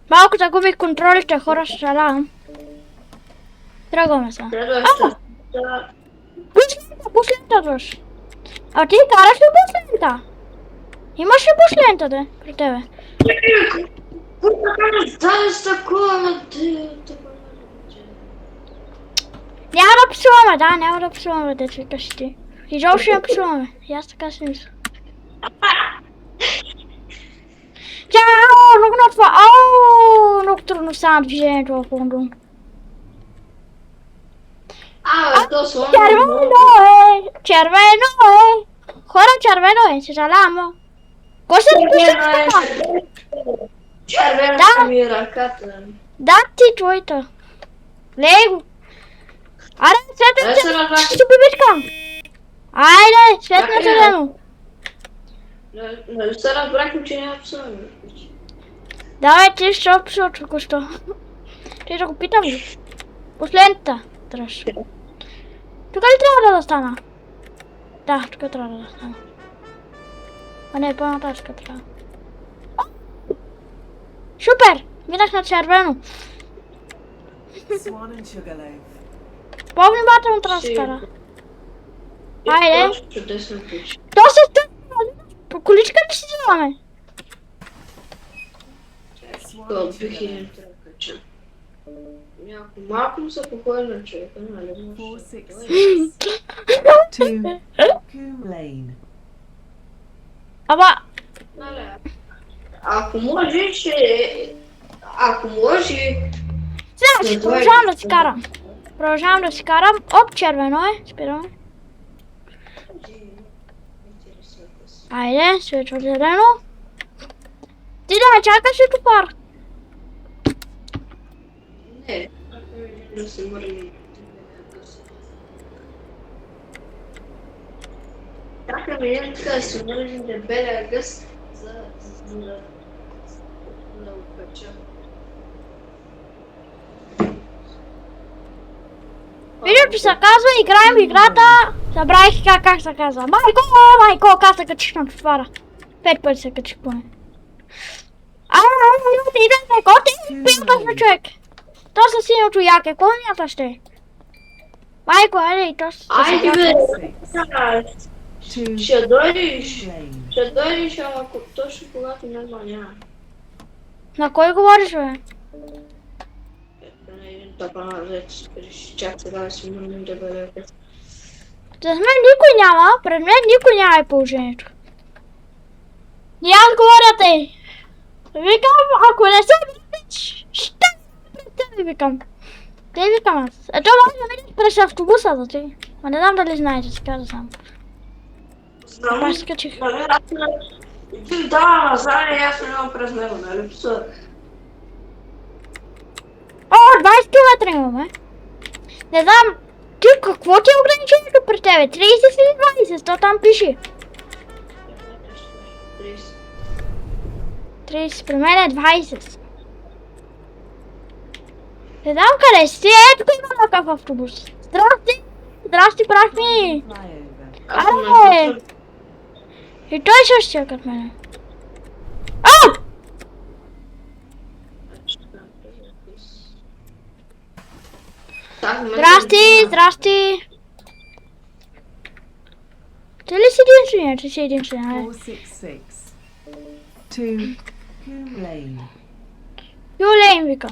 [SPEAKER 1] Малко загубих контролите, хора, ще страдам. Тръгваме сега.
[SPEAKER 2] Следващата.
[SPEAKER 1] Буш лента, Жош. А ти караш ли буш лента? Имаш ли буш лента, де, при тебе?
[SPEAKER 2] Да, с такова, ама
[SPEAKER 1] Няма да псуваме, да, няма да псуваме, де викаш ти. Изобщо не псуваме. И аз така си мисля. Чао, много на това. Ау, много трудно стана движението в Лондон.
[SPEAKER 2] то слон.
[SPEAKER 1] Червено е! Червено е! Хора, червено е, съжалявам. Кой се допуска това?
[SPEAKER 2] Червена
[SPEAKER 1] Да.
[SPEAKER 2] ми е ръката.
[SPEAKER 1] Да, ти твоята. Лего. Аре,
[SPEAKER 2] Дай се
[SPEAKER 1] светна
[SPEAKER 2] разбрах.
[SPEAKER 1] ще се побичкам. Айде, светна
[SPEAKER 2] Чакай,
[SPEAKER 1] зелено.
[SPEAKER 2] Нали се разбрахме, че няма псуваме.
[SPEAKER 1] Давай, ти ще опиша току-що. Ти да го питам ли? Последната. Дръж. Тук ли трябва да стана? Да, тук трябва да стана. А не, по-нататък трябва. Супер! Минах на червено.
[SPEAKER 3] Swan and Sugarloaf.
[SPEAKER 1] По-внимателно трябва да скара. Айде.
[SPEAKER 2] Чудесно пич.
[SPEAKER 1] То се стъпва. По количка ли си деламе?
[SPEAKER 3] Swan
[SPEAKER 2] То
[SPEAKER 3] and
[SPEAKER 2] бих и
[SPEAKER 3] Sugarloaf.
[SPEAKER 2] не трябва да кача. Малко му се походи на човека, нали?
[SPEAKER 3] 466. To Coombe Lane.
[SPEAKER 1] Ама,
[SPEAKER 2] Нали? Ако може, ще... Ако може...
[SPEAKER 1] сега продължавам да си карам. Продължавам да си карам. Оп, червено е. Спираме. Айде, светло зелено. Ти да ме чакаш ли топар?
[SPEAKER 2] Не. Да се мърли. Чакаме един така да се мърли дебелия гъс, за да окача.
[SPEAKER 1] Видеото се казва, играем играта. Забравих как се казва. Майко, как се качих на товара. 5 пъти се качих поне. Идете, коти, пилата сме човек. То със синьото яке, какво мяташ те? Майко, айде и то с...
[SPEAKER 2] Айде бе!
[SPEAKER 3] 466. To
[SPEAKER 2] Ще дойдеш!
[SPEAKER 3] Lane.
[SPEAKER 2] Ще дойдеш, ама точно когато няма.
[SPEAKER 1] На кой говориш, бе?
[SPEAKER 2] На един тапа на ред, чак сега да си мърнем дебелия гъс.
[SPEAKER 1] Зад мен никой няма, пред мен никой няма е положението. И аз говоря тъй. Викам, ако не се видиш, ще пред тебе викам. Те викам аз. Ето може да видиш през автобуса да ти. Ма не знам дали знаете, така да знам.
[SPEAKER 2] Знам.
[SPEAKER 1] Пак се качих.
[SPEAKER 2] Нали, аз един дава назад и аз минавам през него, нали?
[SPEAKER 1] О, 20 км имаме. Не знам, ти какво ти е ограничението при тебе? 30 или 20? То там пише. 30, при мен е 20. Не знам къде си, тук има такъв автобус. Здрасти! Здрасти, брат ми!
[SPEAKER 3] Flyover.
[SPEAKER 1] Аре! И той същия като мене. А! Здрасти, здрасти! Ти ли си единствения? Ти си единствения.
[SPEAKER 3] 466. To Hume Lane.
[SPEAKER 1] Юлейн вика.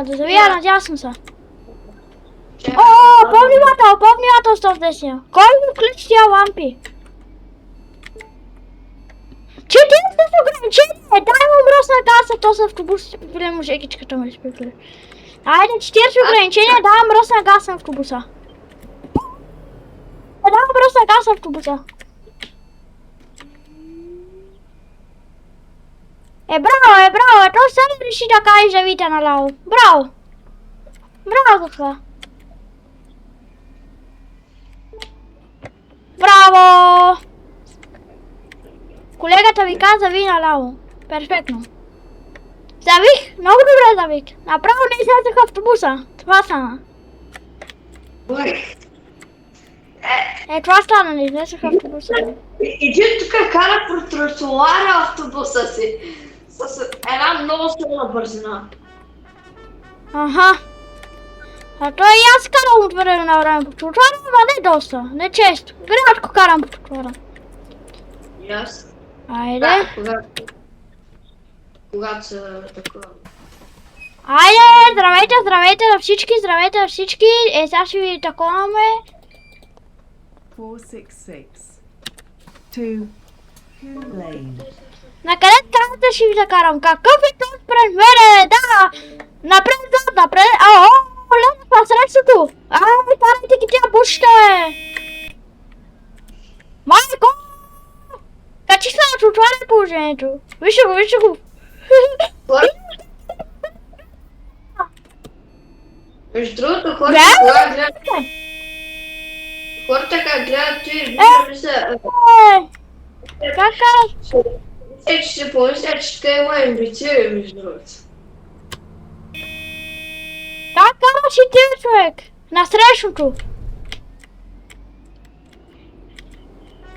[SPEAKER 1] Да завия надясно са. О, по-внимателно в десния. Кой го включи тия лампи? Че ти не с ограничение? Дай му мръсна каса, то са автобус. Биле му жекичката ме изпекли. Айде, 40 ограничения, давам мръсна газ на автобуса. Давам мръсна газ на автобуса. Браво, то сам реши да каже завите наляво. Браво! Браво за това. Браво! Колегата ви каза ви наляво. Перфектно. Завих, много добре завих. Направо не излезах в автобуса. Това стана. Това стана, не излезах в автобуса.
[SPEAKER 2] Иди тук кара по тротуара автобуса си. С една много силна бързина.
[SPEAKER 1] Аха. А той и аз карам от време на време по тротуара, ама не доста, не често. Рядко карам по тротуара.
[SPEAKER 2] И аз.
[SPEAKER 1] Айде.
[SPEAKER 2] Когато са такова.
[SPEAKER 1] Айде, здравейте на всички. Сега ще ви таковаме.
[SPEAKER 3] 466. To Hume Lane.
[SPEAKER 1] Накъде казвате ще ви закарам? Какъв е този пред мене? Да! Напред! Ао! Лесно на средството! Карайте ги тия бушите! Майко! Качих се на тротуара положението. Вижте го!
[SPEAKER 2] Между другото, хората как гледат ти, виждали се.
[SPEAKER 1] Как караш?
[SPEAKER 2] Че си помисля, че те има имбицили, между другото.
[SPEAKER 1] Как караш и ти, човек? На срещното.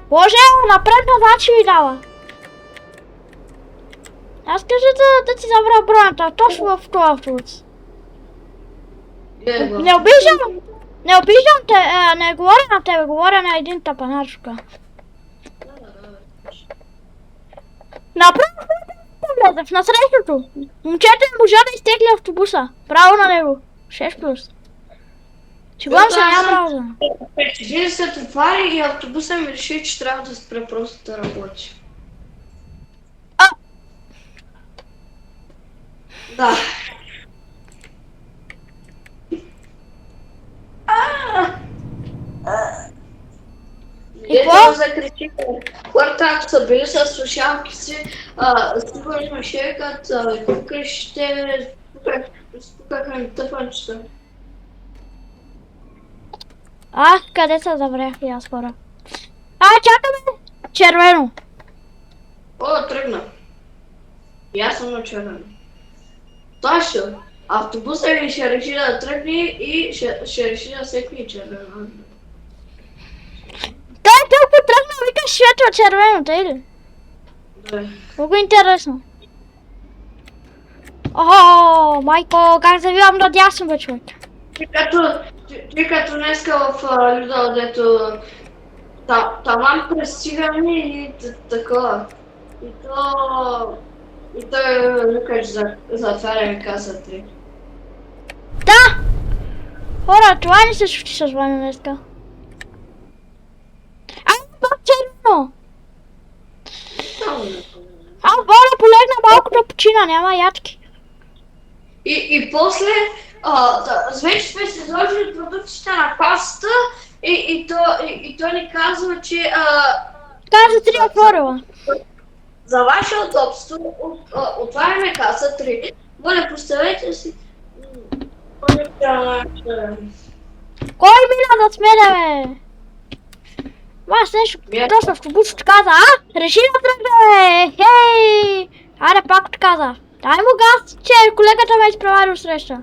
[SPEAKER 1] Боже, напред-назад ще ви дава. Аз кажа да ти забравя броната, точно в този автобус. Не обиждам те, не говоря на тебе, говоря на един тапанарчука. Направо влезе в насрещното. Момчето не можа да изтегли автобуса. Право на него. 6+. Шегувам се, няма право за.
[SPEAKER 2] Причини се отваря и автобуса ми реши, че трябва да спре просто да работи. Да.
[SPEAKER 1] Какво?
[SPEAKER 2] Закричиха. Хората, ако са били с слушалки си, сигурно шекат, къщите, спукаха ми тъпанчета.
[SPEAKER 1] Къде се заврях и аз хора? Чакаме! Червено.
[SPEAKER 2] О, тръгна. И аз съм на червено. Точно. Автобусът ми ще реши да тръгне и ще реши да секне червено.
[SPEAKER 1] Той е толкова тръгна, вика светло червено, тъй ли?
[SPEAKER 2] Да.
[SPEAKER 1] Много интересно. О, майко, как завивам надясно, бе, човек.
[SPEAKER 2] Ти като днеска в Людал, дето таман пристигаме и такова. И той Лукаш затваря каса 3.
[SPEAKER 1] Да! Хора, това не се случи с Ваня днеска. Пак червено! Боля полегна малко да почина, няма ядки.
[SPEAKER 2] И после, вече сме се сложили продуктите на пастата и той ни казва, че
[SPEAKER 1] Каза 3 отворила.
[SPEAKER 2] за ваше удобство отваряме каса 3. Моля, поставете си.
[SPEAKER 1] Кой мина зад мене, бе? Аз нещо точно в автобусът каза, реши да тръгне, хей! Айде пак отказа. Дай му газ, че колегата ме изпреварил среща.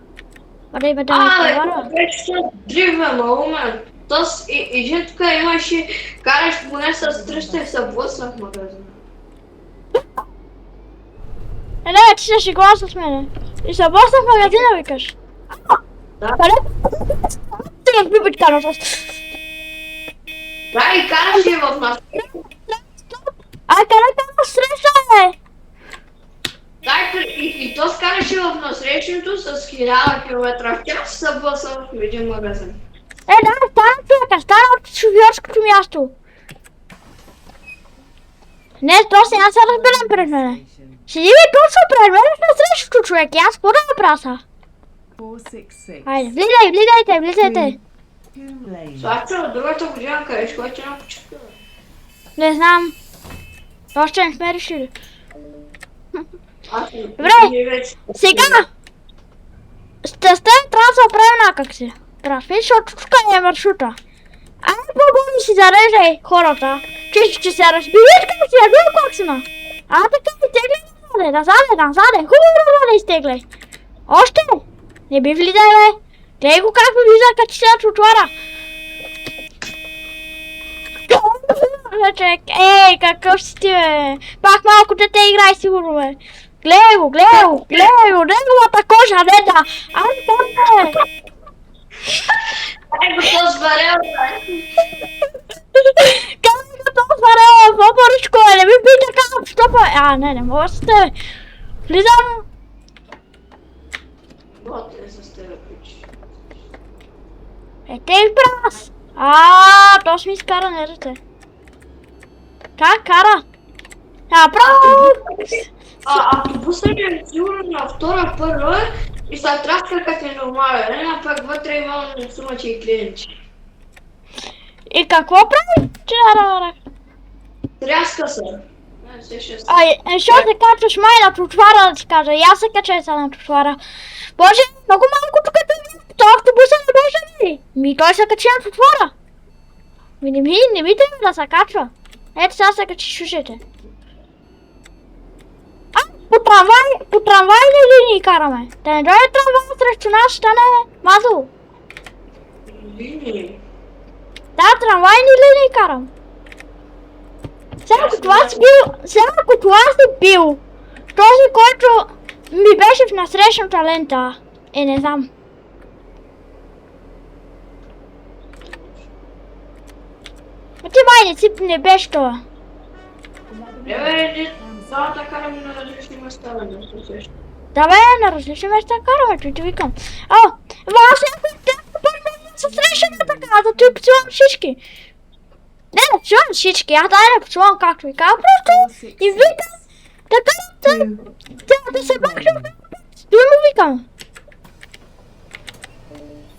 [SPEAKER 1] Да ме изпреварва.
[SPEAKER 2] Вече ще дрива, умен. Тоест, един тук имаше, караш поне с 300 и се блъсна в магазина.
[SPEAKER 1] Не, ти се шегува с мене. И се блъсна в магазина, викаш.
[SPEAKER 2] Да.
[SPEAKER 1] Къде? Ти не би бить карал с...
[SPEAKER 2] Да, и караш и в нас.
[SPEAKER 1] Къде караш среща, бе?
[SPEAKER 2] Да, и то скараше в насрещането с 1000 км в час, се блъсна в един магазин.
[SPEAKER 1] Да, стана човека, стана от шофьорското място. Не, то сега се разберем пред мене. Седи ми точно пред мене на срещото, човек, и аз какво да направя са?
[SPEAKER 3] 466.
[SPEAKER 1] Хайде, влизайте.
[SPEAKER 3] Tomb Lane.
[SPEAKER 2] Славчо, от другата година къде ще ходите на почивка?
[SPEAKER 1] Не знам. Още не сме решили. Добре. Сега! Стъста трябва да се оправим някак си. Защото тук е маршрута. По-бързо си зареждай хората, че се разбият как си я бил коксина. Така изтегли назаде, хубаво да изтегли. Още! Не би влизай, бе. Гледай го как влиза, като си на тротуара. Човек, какъв си ти, бе. Пак малко дете играй сигурно, бе. Гледай го, неговата кожа, не да. Бе.
[SPEAKER 2] Го то сварел, бе.
[SPEAKER 1] Как го то сварел, по-поричко, не ми би така в стопа. Не мога да сте. Влизам.
[SPEAKER 2] Готве с тебе, пич.
[SPEAKER 1] Тей прас. То си ми изкара нервите. Как кара? Право.
[SPEAKER 2] Автобусът е сигурно на втора, първа и се траска като е нормален, а пък вътре има сумачи и клиенти.
[SPEAKER 1] И какво прави?
[SPEAKER 2] Тряска се.
[SPEAKER 1] Що се качваш май на тротуара, да ти кажа. И аз се кача сега на тротуара. Боже, много малко тук е това автобуса не може ли? Той се качи на тротуара. Не ми трябва да се качва. Ето сега се качи, слушайте. По трамвайни линии караме. Да не дойде трамвай срещу нас, ще стане мазало.
[SPEAKER 2] Линии?
[SPEAKER 1] Да, трамвайни линии карам. Сега ако това си бил този, който ми беше в насрещната лента, не знам. Ти май не беше това.
[SPEAKER 2] Залата караме на различни места, да се сеща.
[SPEAKER 1] Да бе, на различни места караме, че ти викам. Аз някой първо се срещаме така, да ти поцелувам всички. Не, поцелувам всички, аз да поцелувам както ви казвам, просто и викам, така да се бахнем, той му викам.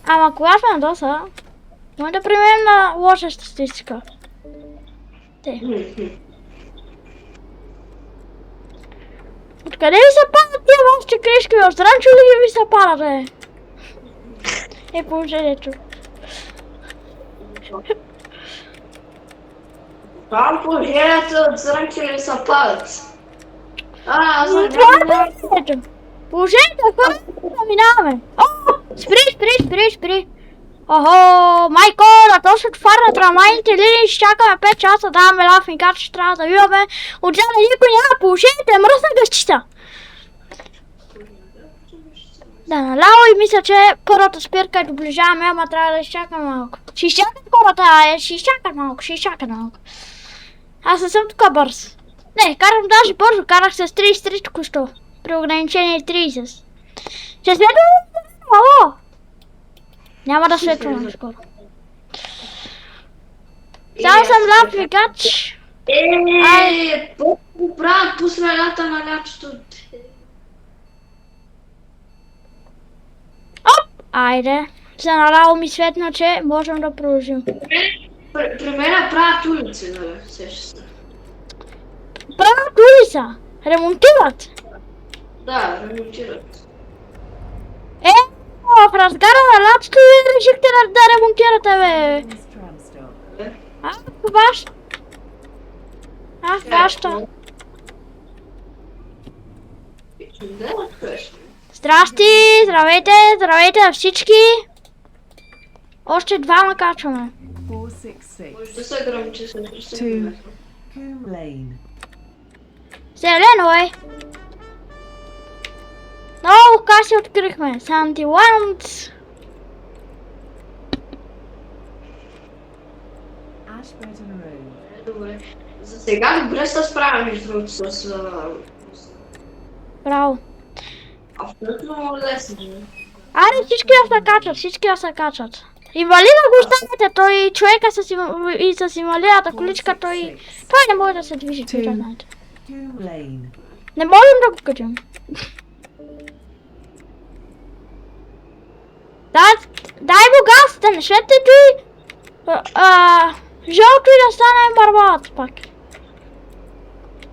[SPEAKER 1] Ама кога сме на доса, може да преминем на лоша статистика. Откъде ви се падат тия вашите кришки? От ранчо ли ви се падат, бе? Положението.
[SPEAKER 2] Там положението от ранчо ли се падат? Аз не
[SPEAKER 1] знам. Положението е хора, да минаваме. Спри. Майко, да то ще отваря трамвайните линии, ще чакаме 5 часа, даваме лав мигат, ще трябва да имаме. Отзад никой няма положението, мръсна гъщица. Да, наляво и мисля, че първата спирка е доближаваме, ама трябва да изчакаме малко. Ще изчакат хората, ще изчакат малко. Аз не съм тук бърз. Не, карам даже бързо, карах с 33 току-що. При ограничение 30. Ще следва Няма да светваме скоро. Само съм лап вигач.
[SPEAKER 2] По правят по средата на лятото.
[SPEAKER 1] Айде. За нараво ми светна, че можем да продължим.
[SPEAKER 2] При мен правят улици, нали? Сеща се.
[SPEAKER 1] Правят улица. Ремонтират.
[SPEAKER 2] Да, ремонтират.
[SPEAKER 1] В разгара на лятото и решихте да ремонтирате, бе.
[SPEAKER 3] This tram stop.
[SPEAKER 1] Баща.
[SPEAKER 2] Да, откроеш.
[SPEAKER 1] Здрасти, здравейте на всички. Още двама качваме.
[SPEAKER 3] 466.
[SPEAKER 2] Може да се грамче с
[SPEAKER 3] Two. Coombe Lane.
[SPEAKER 1] Зелено е. Много каси открихме. Сантиланд.
[SPEAKER 3] Ashburton Road.
[SPEAKER 2] Добре. За сега добре се справя между другото с...
[SPEAKER 1] Браво.
[SPEAKER 2] Абсолютно лесно.
[SPEAKER 1] Айде всички да се качат, Инвалида го оставете, той човека с инвалидата количка, той не може да се движи, да знаете.
[SPEAKER 3] Coombe Lane.
[SPEAKER 1] Не можем да го качим. Дай го газ, да не светите и жълто и да стане барбалът пак.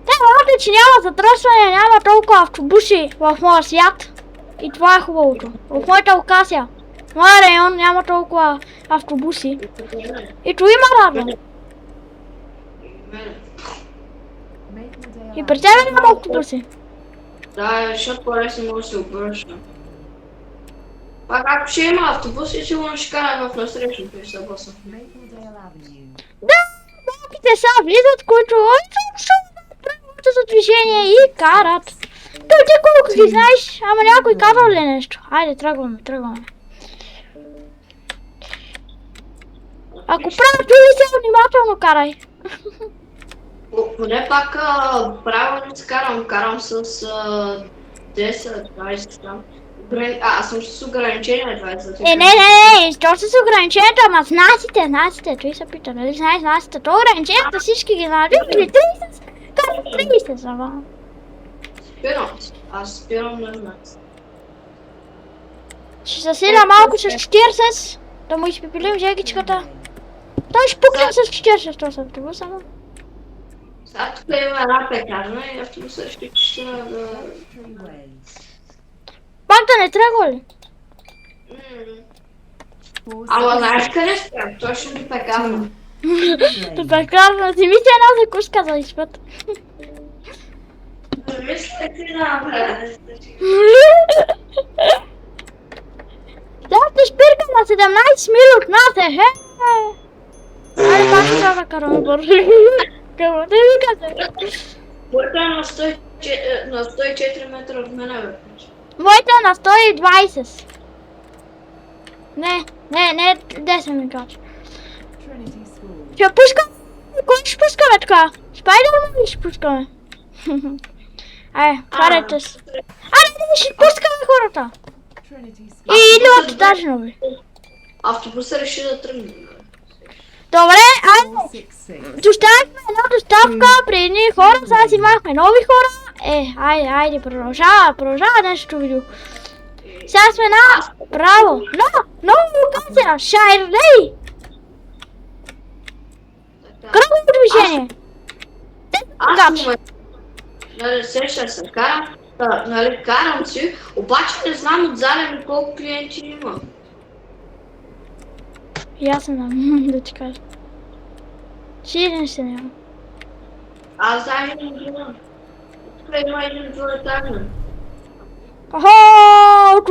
[SPEAKER 1] Те виждате, че няма задръсване, няма толкова автобуси в моя свят. И това е хубавото. В моята локация, в моя район няма толкова автобуси. И то има радно. И при тебе няма автобуси.
[SPEAKER 2] Да, защото по-лесно може да се обръща. Пак ако ще има автобуси, сигурно ще карат в насрещното и са боса.
[SPEAKER 3] Mapledale Avenue.
[SPEAKER 1] Да, малките са влизат, които правилата за движение и карат. Той ти колко ги знаеш, ама някой казал ли нещо? Айде, тръгваме. Ако правят улица, внимателно карай.
[SPEAKER 2] Поне пак правилно се карам с 10-20 там. Аз съм с ограничение 20.
[SPEAKER 1] Не, то с ограничението, ама знаците, той се пита, нали знаеш знаците, то ограничението всички ги знаят, или 30, как 30 за
[SPEAKER 2] Аз спирам на знаците.
[SPEAKER 1] Ще засиля малко с 40, да му изпипилим жегичката. Той ще пукнем с 40 този автобус, ама.
[SPEAKER 2] Сега тук има една пекарна и автобуса ще чиша да...
[SPEAKER 3] Tree Way.
[SPEAKER 1] Пак да не тръгва ли?
[SPEAKER 2] Ама знаеш къде спрям? Точно до пекарна.
[SPEAKER 1] Да прекрасно, си мисля една закуска за изпът.
[SPEAKER 2] Мисля, че да направя.
[SPEAKER 1] Да, те шпирка на 17 мили от нас е, Айде пак ще трябва да караме бързо. Какво те викате?
[SPEAKER 2] Моята е на 104 метра от мене, бе.
[SPEAKER 1] Моята е на 120. Не, 10 ми кача.
[SPEAKER 3] Trinity School.
[SPEAKER 1] Ще пускаме? Кой ще пускаме така? Спайдерман ли ще пускаме? Карайте се. Ще пускаме хората.
[SPEAKER 3] Trinity School.
[SPEAKER 1] И идват даже нови.
[SPEAKER 2] Автобуса реши да тръгне.
[SPEAKER 1] Добре, айде.
[SPEAKER 3] 466.
[SPEAKER 1] Доставихме една доставка при едни хора, сега си махме нови хора. Айде, продължава днешното видео. Сега сме на... Браво! Нова локация! Шайрлей! Кръгово движение!
[SPEAKER 2] Аз в момента, нали, сеща се, карам си, обаче не знам отзаде колко клиенти има.
[SPEAKER 1] И аз не знам да ти кажа. Сигурен се няма.
[SPEAKER 2] Аз даже не знам. Тук има един двоетажен.
[SPEAKER 1] Охо, от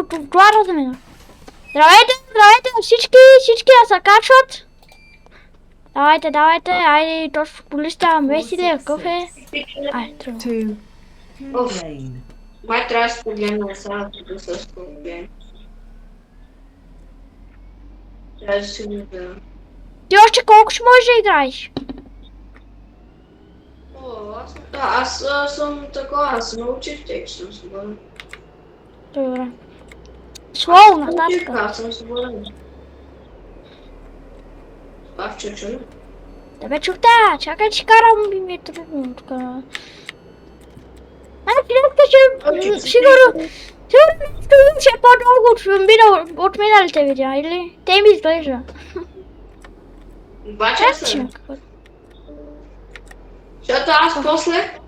[SPEAKER 1] тротуара за мен. Здравейте на всички да се качват. Давайте, айде, точно по листа, месите, какъв е. Айде, тръгвам.
[SPEAKER 3] 2. Coombe Lane.
[SPEAKER 2] Май трябва да се погледна сега тук с колко. Трябва да си гледам.
[SPEAKER 1] Ти още колко ще можеш да играеш?
[SPEAKER 2] Аз съм такова, аз научих текст, съм сигурен.
[SPEAKER 1] Добре. Словна тачка.
[SPEAKER 2] Аз съм свободен. Това в чечуна.
[SPEAKER 1] Тебе чухте, чакай, че карам ми е трудно тук. Значи, сигурно ще е по-дълго от миналите видеа, или? Те ми изглежда.
[SPEAKER 2] Обаче се. Защото аз после,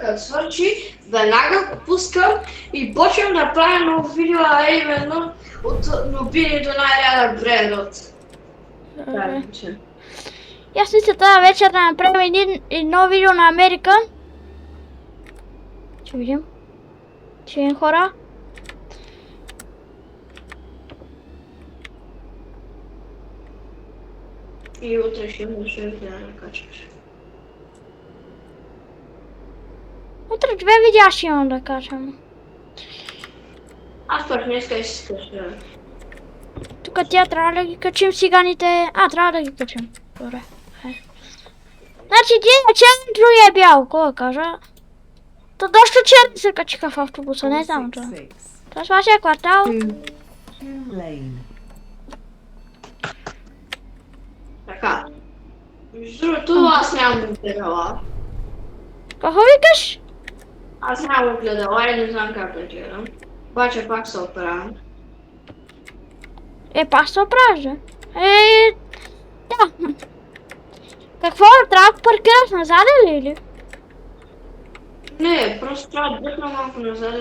[SPEAKER 2] като свърши, веднага го пускам и почвам да правя ново видео, а именно от нобини до най-рядък Бредот.
[SPEAKER 1] И аз мисля тази вечер да направим едно видео на Америка. Ще видим. Ще видим хора.
[SPEAKER 2] И утре ще имаш видео да качваш.
[SPEAKER 1] Утре 2 видеа ще имам да качам.
[SPEAKER 2] Аз пък днеска си скача.
[SPEAKER 1] Тук тя трябва да ги качим циганите. Трябва да ги качим. Добре. Значи ти черен, другия е бял, кога кажа. То доста черни се качиха в автобуса, не знам това.
[SPEAKER 3] 466.
[SPEAKER 1] Това е вашия квартал.
[SPEAKER 3] Hume Lane.
[SPEAKER 2] Така. Между другото, аз нямам огледала.
[SPEAKER 1] Какво викаш?
[SPEAKER 2] Аз нямам огледала и не знам как да гледам. Обаче пак се оправям.
[SPEAKER 1] Пак се оправя. Да. Какво? Трябва да паркираш назад или?
[SPEAKER 2] Не, просто трябва да дъхна малко назад,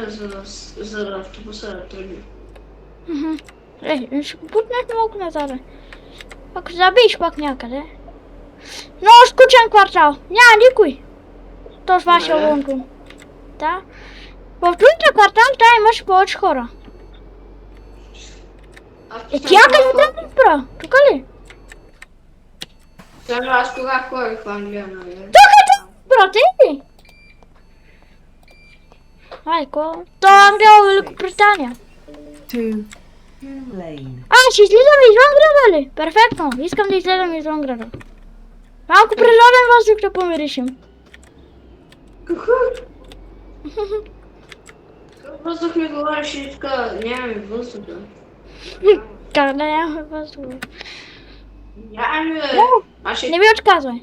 [SPEAKER 2] за да автобуса да тръгне.
[SPEAKER 1] Ще го путнеш малко назад. Ако се забиеш пак някъде. Много скучен квартал. Няма никой. То с вашия
[SPEAKER 2] Не.
[SPEAKER 1] Лондон. Да. В другите квартал там имаш повече хора. Тя къде да спра? Тук ли?
[SPEAKER 2] Само аз кога ходих в Англия, нали?
[SPEAKER 1] Брате ли? Майко. То е Англия в Великобритания.
[SPEAKER 3] 2 Hume Lane.
[SPEAKER 1] Ще излизаме извън града ли? Перфектно. Искам да излезем извън града. Малко природен въздух да помиришим.
[SPEAKER 2] Какво? Въздух ми говориш и така, нямаме въздуха.
[SPEAKER 1] Как да нямаме въздух?
[SPEAKER 2] Нямаме, бе.
[SPEAKER 1] Не ми отказвай.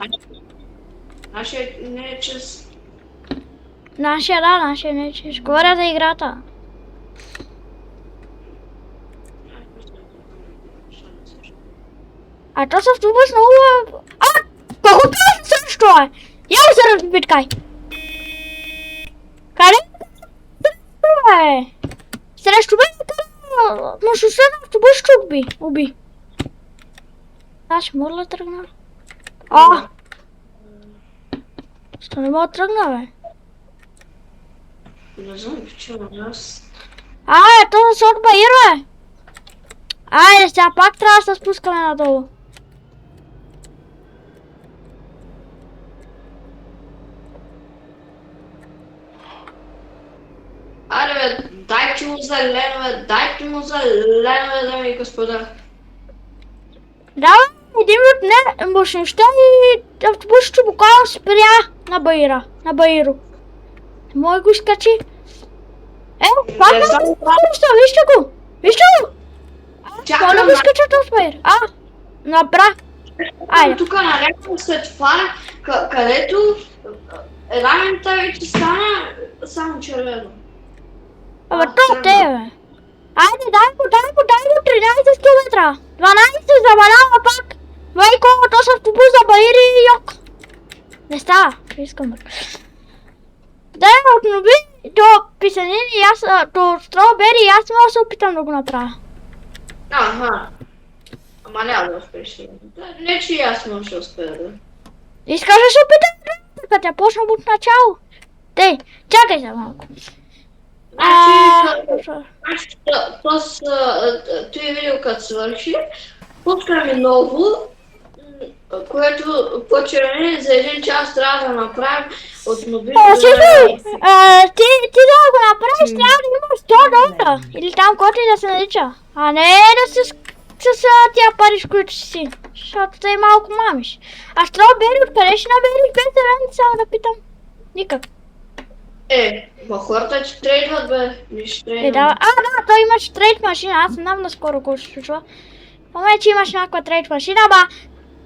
[SPEAKER 2] Нашия не е чест.
[SPEAKER 1] Нашия не че. Ще говоря за играта. То с автобус много... Какво казвам също е? Я се разбиткай. Къде? Срещу мен мъжостта на автобус ще уби. Аз ще мога да тръгна. Що не мога да тръгна, бе?
[SPEAKER 2] Не знам, че аз...
[SPEAKER 1] То да се отбаира, бе. Айде, сега пак трябва да се спускаме надолу.
[SPEAKER 2] Аре, бе, дайте му зелено, дами и господа.
[SPEAKER 1] Давай един от мощността и автобусът буквално спря на Баиро. Мой го изкачи. Пак на автобуса, вижте го! Това не го изкача този Баир. Набра. Айде.
[SPEAKER 2] Тук нарекам след това, където една минута вече стана само червено.
[SPEAKER 1] То те, бе. Айде, дай го 13 км. 12 забалява пак. Майко, то с автобус за Баири и йок. Не става, искам. Дай от нови до писанини и аз, до стробери и аз мога да се опитам да го направя.
[SPEAKER 2] Ама няма да успеш. Не, че и аз може да успея да.
[SPEAKER 1] Искаш да се опитам? Като я почна от начало. Чакай за малко.
[SPEAKER 2] Той видео като свърши, пускаме ново, което по-червени за един час трябва да направим от мобилно.
[SPEAKER 1] Ти да го направиш, трябва да имаш 100 долара. Или там който и да се нарича. А не да се с тия пари, с които си. Защото те малко мамиш. Стробери, откъде ще набереш 5 седмици, само да питам? Никак.
[SPEAKER 2] Ма хората ти трейдват, бе. Нищо трейдват.
[SPEAKER 1] Да, той имаш трейд машина, аз не знам наскоро какво ще случва. Помня, че имаш някаква трейд машина, ама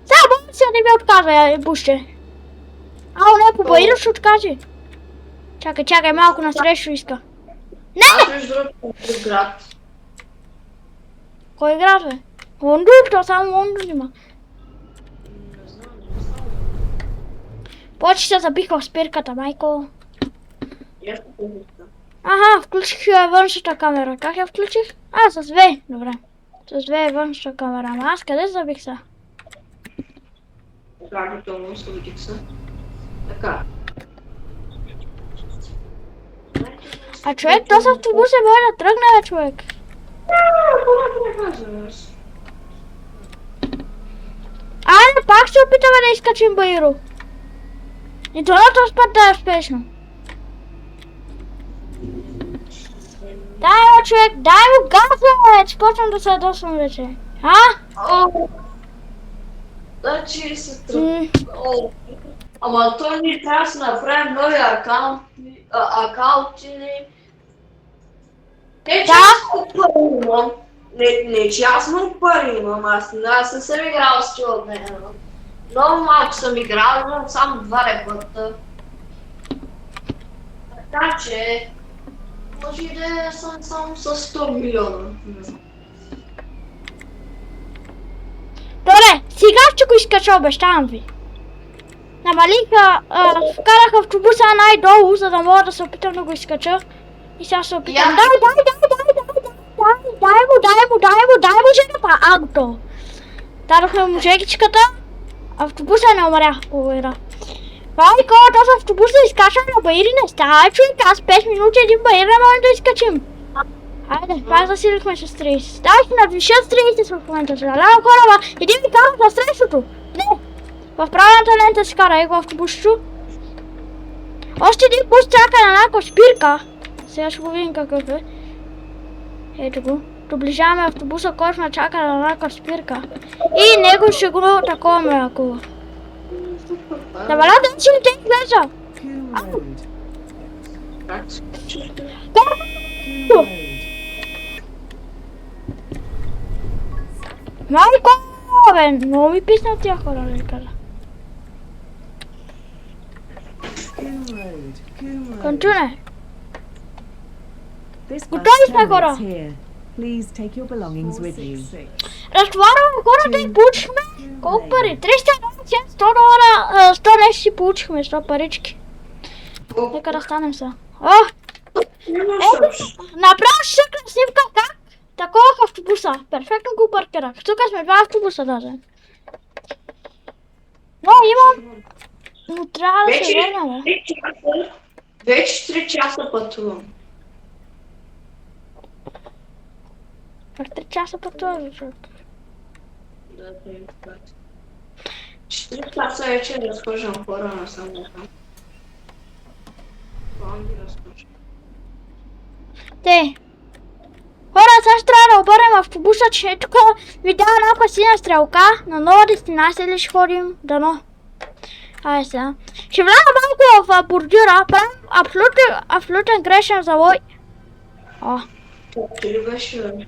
[SPEAKER 1] сега болница не ми отказва, буще. Не, побоираш ще откаже. Чакай, малко насрещу иска.
[SPEAKER 2] Аз между другото в град.
[SPEAKER 1] Кой град, бе? Лондон, то само Лондон има.
[SPEAKER 2] Не знам.
[SPEAKER 1] Почти се забих в спирката, майко.
[SPEAKER 2] Я ще повече.
[SPEAKER 1] Включих външната камера. Как я включих? С две. Добре. С две е външната камера. Ама аз къде забих се?
[SPEAKER 2] Така, готово, събудих се. Така.
[SPEAKER 1] А човек, то с автобус е може да тръгне, бе, човек. Айде, пак се опитаме да изкачим Баиро. И това този път да е успешно. Дай му, човек, дай му газа, че почвам да се ядосвам вече.
[SPEAKER 2] Значи се тръгва. Ама той ни трябва да се направим нови акаунти. Не, че аз много пари имам. Не, че аз много пари имам, аз не съм играл с това от мен. Много малко съм играл, имам само 2 рекорда. Така че, може и да съм само с 100 милиона.
[SPEAKER 1] Добре, сега ще го изкача, обещавам ви. Намалиха, вкарах автобуса най-долу, за да мога да се опитам да го изкача. И сега се опитам. Дай му жената. Готово. Дадохме му жегичката. Автобуса не умря. Благодаря. Майко, този автобус да изкачам на Баири не става, човек. Аз 5 минути един Баир не можем да изкачим. Айде, пак засилихме с 30. Давайте надвишат с 30 в момента. Съжалявам хора, ама един ми карах на срещото. Не. В правилната лента си кара, его автобусчо. Още един бус чака на някаква спирка. Сега ще го видим какъв е. Ето го. Доближаваме автобуса, който ме чака на някаква спирка. И него ще го таковаме ако. Добре, да си те изглежда. Майко, бе, много ми писна тия хора, да ви кажа. Кончуне. Готови сме, хора. Разтоварвам хората и получихме колко пари? 300 $100, 100 нещо си получихме, 100 парички. Нека да станем са. Направо ще шъкна снимка как такова в автобуса. Перфектно го паркирах. Тук сме 2 автобуса даже. Но имам... Но трябва да се върна, бе.
[SPEAKER 2] Вече 3 часа пътувам.
[SPEAKER 1] Как 3 часа пътувам, човек?
[SPEAKER 2] Да, 4 часа вече разхождам хора насам.
[SPEAKER 1] Те. Хора, сега ще трябва да обърнем автобуса, че тук ви дава някаква синя стрелка. На нова дестинация ли ще ходим? Дано. Айде сега. Ще вляза малко в бордюра, правим абсолютен грешен завой.
[SPEAKER 2] Ти ли беше, бе?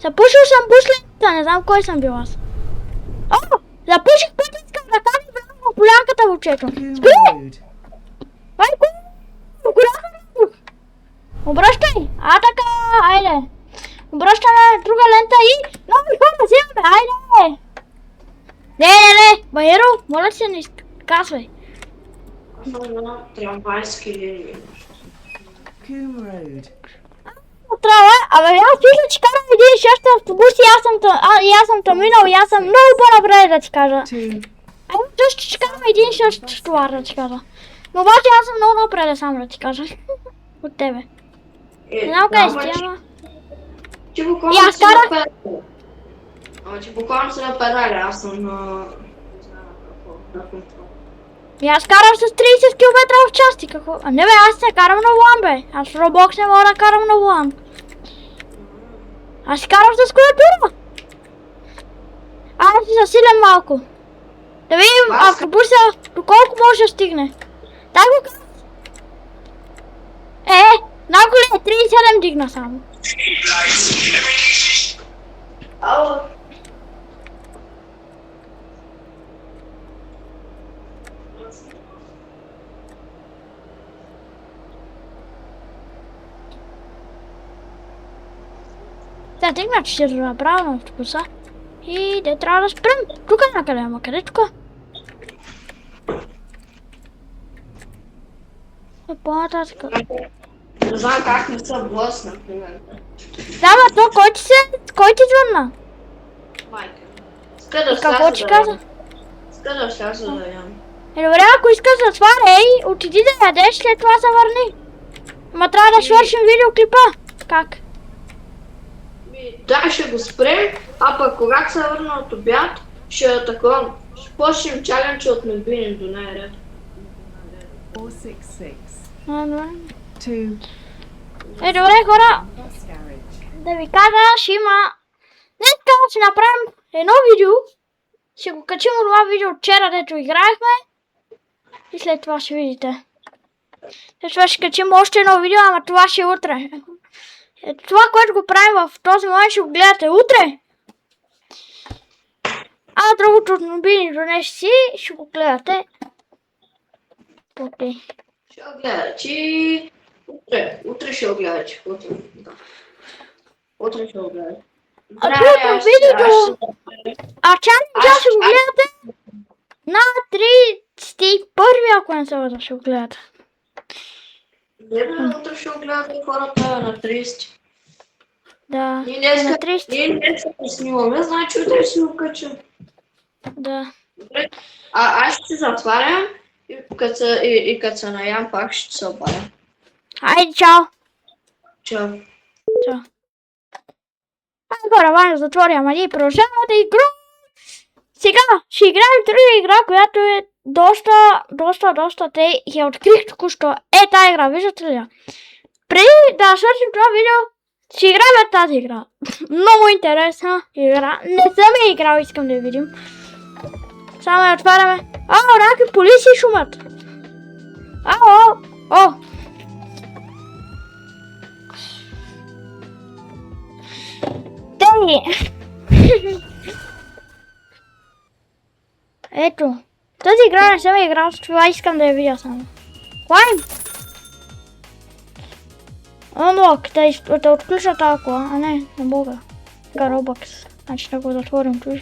[SPEAKER 1] Запушил съм бушлента, не знам кой съм бил аз. Запуших пътинска врата и влязам в полянката, момчето. Спри! Майко! Обръщай! Така, айде! Обръщаме друга лента и... Нови хора взимаме, айде! Не! Баиро, моля се, не изказвай.
[SPEAKER 2] Трамвайски линии.
[SPEAKER 1] Трябва, аз мисля, че карам един и 6 автобус и аз съм минал и аз съм много по-напред, да ти кажа. Също ще карам един и 6 товар, да ти кажа. Но обаче аз съм много напред, само да ти кажа. От тебе. Не знам къде си, ама...
[SPEAKER 2] Ти буквално си на педали. Ти буквално си на педали, аз съм на...
[SPEAKER 1] И аз карам с 30 км в час, ти какво? Не бе, аз не карам на волан, бе. Аз в Roblox не мога да карам на волан. Аз си карам с клавиатура. Аз си засилям малко. Да видим автобуса доколко може да стигне. Дай го карам. нагле 37 дигна само.
[SPEAKER 2] Ало.
[SPEAKER 1] Сега дигна 4 правилно в вкуса. И де трябва да спрем. Тук накъде, ама къде тук? По-нататък.
[SPEAKER 2] Не знам как не са бос, например.
[SPEAKER 1] Да, ма то, кой ти звънна?
[SPEAKER 2] Майка. Иска да
[SPEAKER 1] Какво
[SPEAKER 2] сляза
[SPEAKER 1] ти
[SPEAKER 2] да
[SPEAKER 1] каза?
[SPEAKER 2] ям. Иска да сляза да ям.
[SPEAKER 1] Добре, ако искаш да отваряй, отиди да ядеш, след това се върни. Ма трябва да свършим видеоклипа. Как?
[SPEAKER 2] Да, ще го спрем, а пък когато се върна от обяд, ще такова. Ще почнем чалендж от нобини до най-ред.
[SPEAKER 3] 466.
[SPEAKER 1] Добре.
[SPEAKER 3] 2.
[SPEAKER 1] Добре, хора,
[SPEAKER 3] Bus garage.
[SPEAKER 1] да ви кажа, ще има... Днес ще направим едно видео. Ще го качим от това видео вчера, дето играехме. И след това ще видите. След това ще качим още едно видео, ама това ще е утре. Това, което го правим в този момент, ще го гледате утре. А другото от мобилни донес си, ще го гледате. Окей.
[SPEAKER 2] Ще го гледа, че... Утре ще го гледа, че... Утре ще го гледа.
[SPEAKER 1] А другото видео... А чаленджа ще го гледате на 31, ако не се лъжа, ще го гледате.
[SPEAKER 2] Не бе, утре ще го гледате хората на 30.
[SPEAKER 1] Да,
[SPEAKER 2] Ние
[SPEAKER 1] на
[SPEAKER 2] днеска
[SPEAKER 1] 30.
[SPEAKER 2] ние днеска го снимаме, значи утре ще го качим.
[SPEAKER 1] Да.
[SPEAKER 2] Добре. Аз ще се затварям и като се наям пак ще се обадя.
[SPEAKER 1] Айде, чао.
[SPEAKER 2] Чао.
[SPEAKER 1] Чао. Хора, важно затворя, ама ние продължаваме игра. Сега ще играем друга игра, която е доста те я открих току-що. Е, тази игра, виждате ли я? Преди да свършим това видео, ще играем тази игра. Много интересна игра. Не съм я играл, искам да я видим. Само я отваряме. Раки, полиции шумат. О! Тей! Ето. Тази игра не съм я играл, с това искам да я видя само. Клайм! Unlock, да отключа тази кола, а не мога. Robux. Значи да го затворим чуж.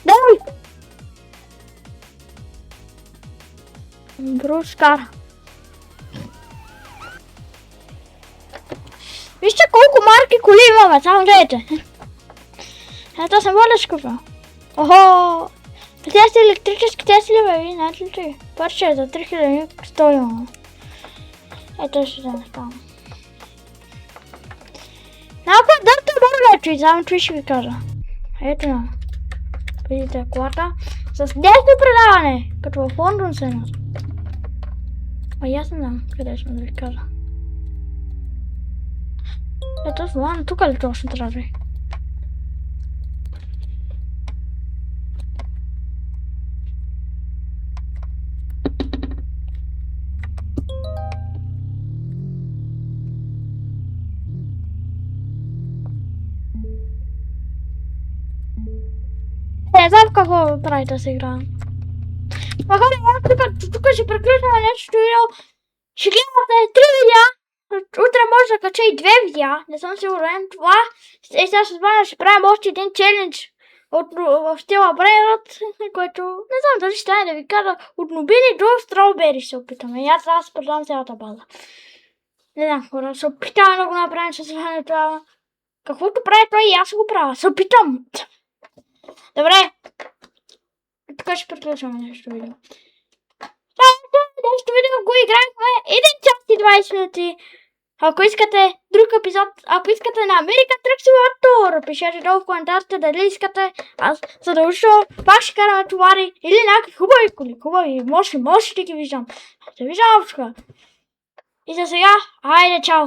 [SPEAKER 1] Давай! Брус кара. Вижте колко марки коли имаме, само гледайте. Ето съм воля скъпа. Охо! Те са електрически Тесли, бе, знаете ли ти? Парче за 3100 имаме. Ето ще да ставам. Напад дърта моля, че само че ще ви кажа. Ето на. Видите колата. С десно предаване, като в Лондон се нас. Аз не знам къде сме да ви кажа. Ето това, тук ли точно трябва да ви? Не знам какво прави да се игра. Тук ще приключваме нещо видео. Ще гледате 3 видеа. Утре може да кача и 2 видеа. Не съм сигурен. Това. Сега ще правим още един челендж в стила Брейрот, който не знам дали ще да ви кажа. От нобини до строубери ще се опитаме. И аз трябва да се предам цялата база. Не знам, хора, се опитаме да го направим с това. Каквото прави той и аз го правя. Се опитам. Добре. Така ще приключваме нещо видео. Нещо видео го играхме 1 час и 20 минути. Ако искате друг епизод, ако искате на American Truck Simulator, пишете долу в коментарите дали искате. Аз задължително пак ще караме товари или някакви хубави коли. Хубави, може да ги виждам. Ще виждам. И за сега, айде, чао!